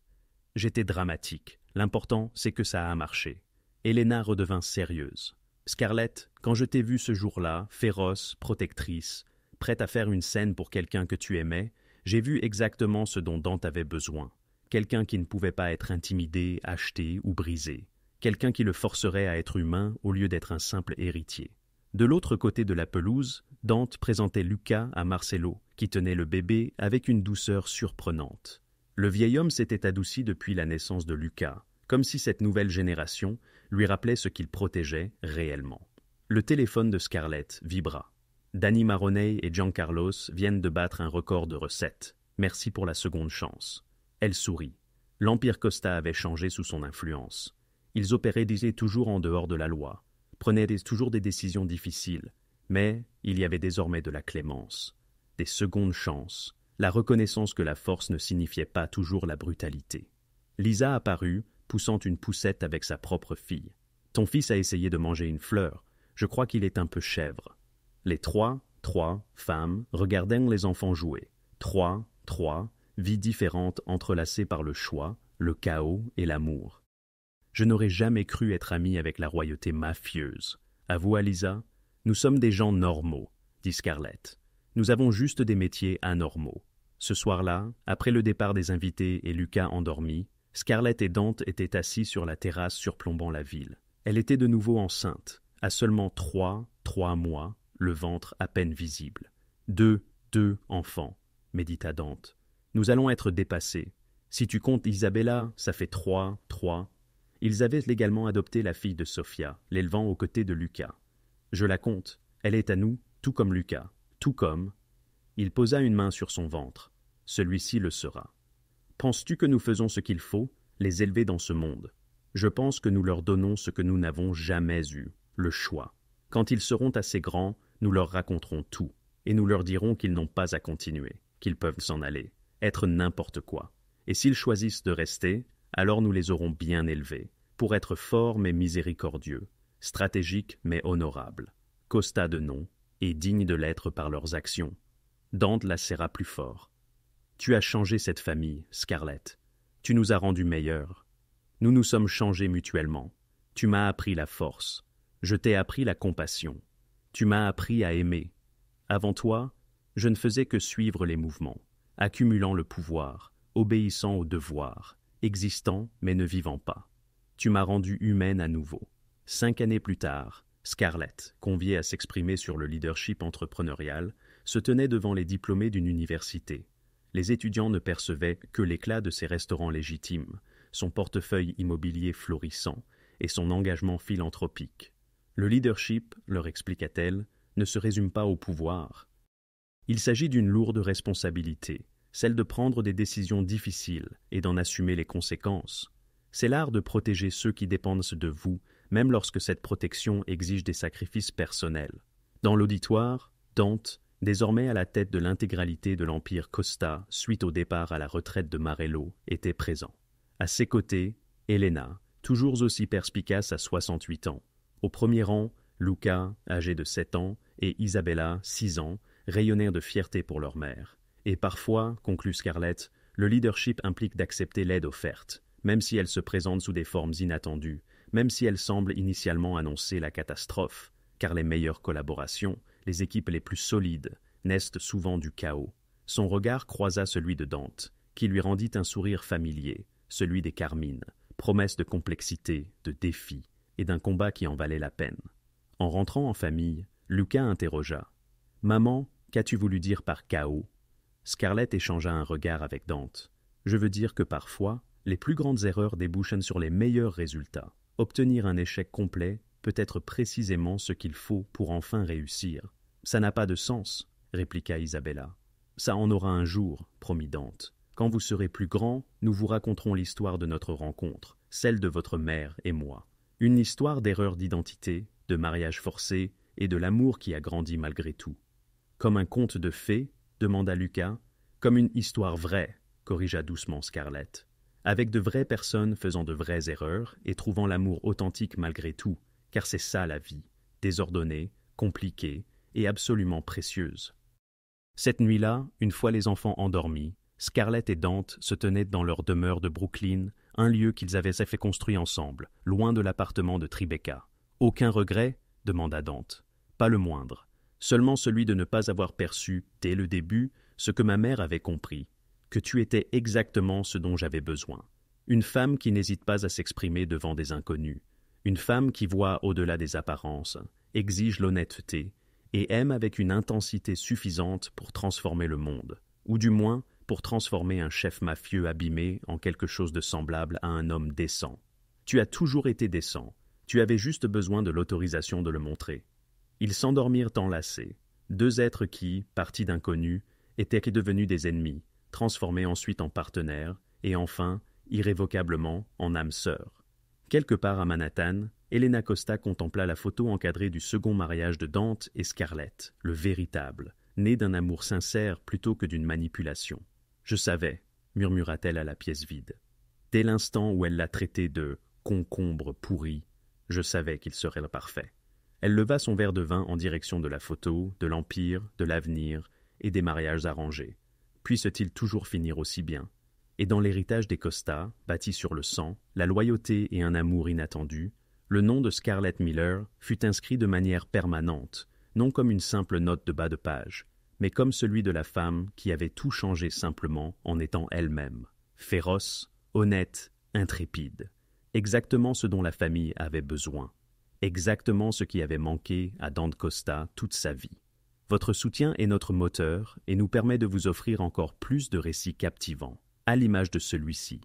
J'étais dramatique. L'important, c'est que ça a marché. » Elena redevint sérieuse. « Scarlett, quand je t'ai vue ce jour-là, féroce, protectrice, prête à faire une scène pour quelqu'un que tu aimais, j'ai vu exactement ce dont Dante avait besoin. Quelqu'un qui ne pouvait pas être intimidé, acheté ou brisé. Quelqu'un qui le forcerait à être humain au lieu d'être un simple héritier. » De l'autre côté de la pelouse, Dante présentait Lucas à Marcello, qui tenait le bébé avec une douceur surprenante. Le vieil homme s'était adouci depuis la naissance de Lucas, comme si cette nouvelle génération lui rappelait ce qu'il protégeait réellement. Le téléphone de Scarlett vibra. Danny Maroney et Giancarlos viennent de battre un record de recettes. Merci pour la seconde chance. Elle sourit. L'Empire Costa avait changé sous son influence. Ils opéraient toujours en dehors de la loi, prenaient toujours des décisions difficiles, mais il y avait désormais de la clémence, des secondes chances, la reconnaissance que la force ne signifiait pas toujours la brutalité. Lisa apparut, poussant une poussette avec sa propre fille. « Ton fils a essayé de manger une fleur. Je crois qu'il est un peu chèvre. » Les trois femmes regardèrent les enfants jouer. Trois vies différentes entrelacées par le choix, le chaos et l'amour. « Je n'aurais jamais cru être amie avec la royauté mafieuse. Avoua Lisa, nous sommes des gens normaux, dit Scarlett. Nous avons juste des métiers anormaux. » Ce soir-là, après le départ des invités et Lucas endormi, Scarlett et Dante étaient assis sur la terrasse surplombant la ville. Elle était de nouveau enceinte, à seulement 3 mois, le ventre à peine visible. Deux enfants, médita Dante. Nous allons être dépassés. Si tu comptes Isabella, ça fait 3. Ils avaient également adopté la fille de Sophia, l'élevant aux côtés de Lucas. Je la compte, elle est à nous, tout comme Lucas, tout comme... Il posa une main sur son ventre. Celui-ci le sera. Penses-tu que nous faisons ce qu'il faut, les élever dans ce monde? Je pense que nous leur donnons ce que nous n'avons jamais eu, le choix. Quand ils seront assez grands, nous leur raconterons tout, et nous leur dirons qu'ils n'ont pas à continuer, qu'ils peuvent s'en aller, être n'importe quoi. Et s'ils choisissent de rester, alors nous les aurons bien élevés, pour être forts mais miséricordieux, stratégiques mais honorables. Costa de nom, et dignes de l'être par leurs actions. Dante la serra plus fort. « Tu as changé cette famille, Scarlett. Tu nous as rendus meilleurs. Nous nous sommes changés mutuellement. Tu m'as appris la force. Je t'ai appris la compassion. Tu m'as appris à aimer. Avant toi, je ne faisais que suivre les mouvements, accumulant le pouvoir, obéissant au devoir, existant mais ne vivant pas. Tu m'as rendue humaine à nouveau. 5 années plus tard, Scarlett, conviée à s'exprimer sur le leadership entrepreneurial, se tenait devant les diplômés d'une université. Les étudiants ne percevaient que l'éclat de ses restaurants légitimes, son portefeuille immobilier florissant et son engagement philanthropique. Le leadership, leur expliqua-t-elle, ne se résume pas au pouvoir. Il s'agit d'une lourde responsabilité, celle de prendre des décisions difficiles et d'en assumer les conséquences. C'est l'art de protéger ceux qui dépendent de vous, même lorsque cette protection exige des sacrifices personnels. Dans l'auditoire, Dante, désormais à la tête de l'intégralité de l'empire Costa suite au départ à la retraite de Marello, était présent. À ses côtés, Elena, toujours aussi perspicace à 68 ans. Au premier rang, Luca, âgé de 7 ans, et Isabella, 6 ans, rayonnèrent de fierté pour leur mère. Et parfois, conclut Scarlett, le leadership implique d'accepter l'aide offerte, même si elle se présente sous des formes inattendues, même si elle semble initialement annoncer la catastrophe, car les meilleures collaborations, les équipes les plus solides, naissent souvent du chaos. Son regard croisa celui de Dante, qui lui rendit un sourire familier, celui des Carmines, promesse de complexité, de défi, et d'un combat qui en valait la peine. En rentrant en famille, Luca interrogea « Maman, qu'as-tu voulu dire par chaos ?» Scarlett échangea un regard avec Dante. « Je veux dire que parfois, les plus grandes erreurs débouchent sur les meilleurs résultats. Obtenir un échec complet peut être précisément ce qu'il faut pour enfin réussir. »« Ça n'a pas de sens, » répliqua Isabella. « Ça en aura un jour, » promit Dante. « Quand vous serez plus grand, nous vous raconterons l'histoire de notre rencontre, celle de votre mère et moi. Une histoire d'erreurs d'identité, de mariage forcé et de l'amour qui a grandi malgré tout. »« Comme un conte de fées ?» demanda Luca. « Comme une histoire vraie, » corrigea doucement Scarlett. « Avec de vraies personnes faisant de vraies erreurs et trouvant l'amour authentique malgré tout, car c'est ça la vie, désordonnée, compliquée et absolument précieuse. » Cette nuit-là, une fois les enfants endormis, Scarlett et Dante se tenaient dans leur demeure de Brooklyn, un lieu qu'ils avaient fait construire ensemble, loin de l'appartement de Tribeca. « Aucun regret ?» demanda Dante. « Pas le moindre. Seulement celui de ne pas avoir perçu, dès le début, ce que ma mère avait compris, que tu étais exactement ce dont j'avais besoin. Une femme qui n'hésite pas à s'exprimer devant des inconnus, une femme qui voit au-delà des apparences, exige l'honnêteté et aime avec une intensité suffisante pour transformer le monde, ou du moins pour transformer un chef mafieux abîmé en quelque chose de semblable à un homme décent. Tu as toujours été décent, tu avais juste besoin de l'autorisation de le montrer. » Ils s'endormirent enlacés, 2 êtres qui, partis d'inconnus, étaient devenus des ennemis, transformés ensuite en partenaires, et enfin, irrévocablement, en âmes sœurs. Quelque part à Manhattan, Elena Costa contempla la photo encadrée du second mariage de Dante et Scarlett, le véritable, né d'un amour sincère plutôt que d'une manipulation. « Je savais », murmura-t-elle à la pièce vide. Dès l'instant où elle l'a traité de « concombre pourri », je savais qu'il serait le parfait. Elle leva son verre de vin en direction de la photo, de l'empire, de l'avenir et des mariages arrangés. Puisse-t-il toujours finir aussi bien? Et dans l'héritage des Costa, bâti sur le sang, la loyauté et un amour inattendu, le nom de Scarlett Miller fut inscrit de manière permanente, non comme une simple note de bas de page, mais comme celui de la femme qui avait tout changé simplement en étant elle-même, féroce, honnête, intrépide, exactement ce dont la famille avait besoin, exactement ce qui avait manqué à Dante Costa toute sa vie. Votre soutien est notre moteur et nous permet de vous offrir encore plus de récits captivants, à l'image de celui-ci.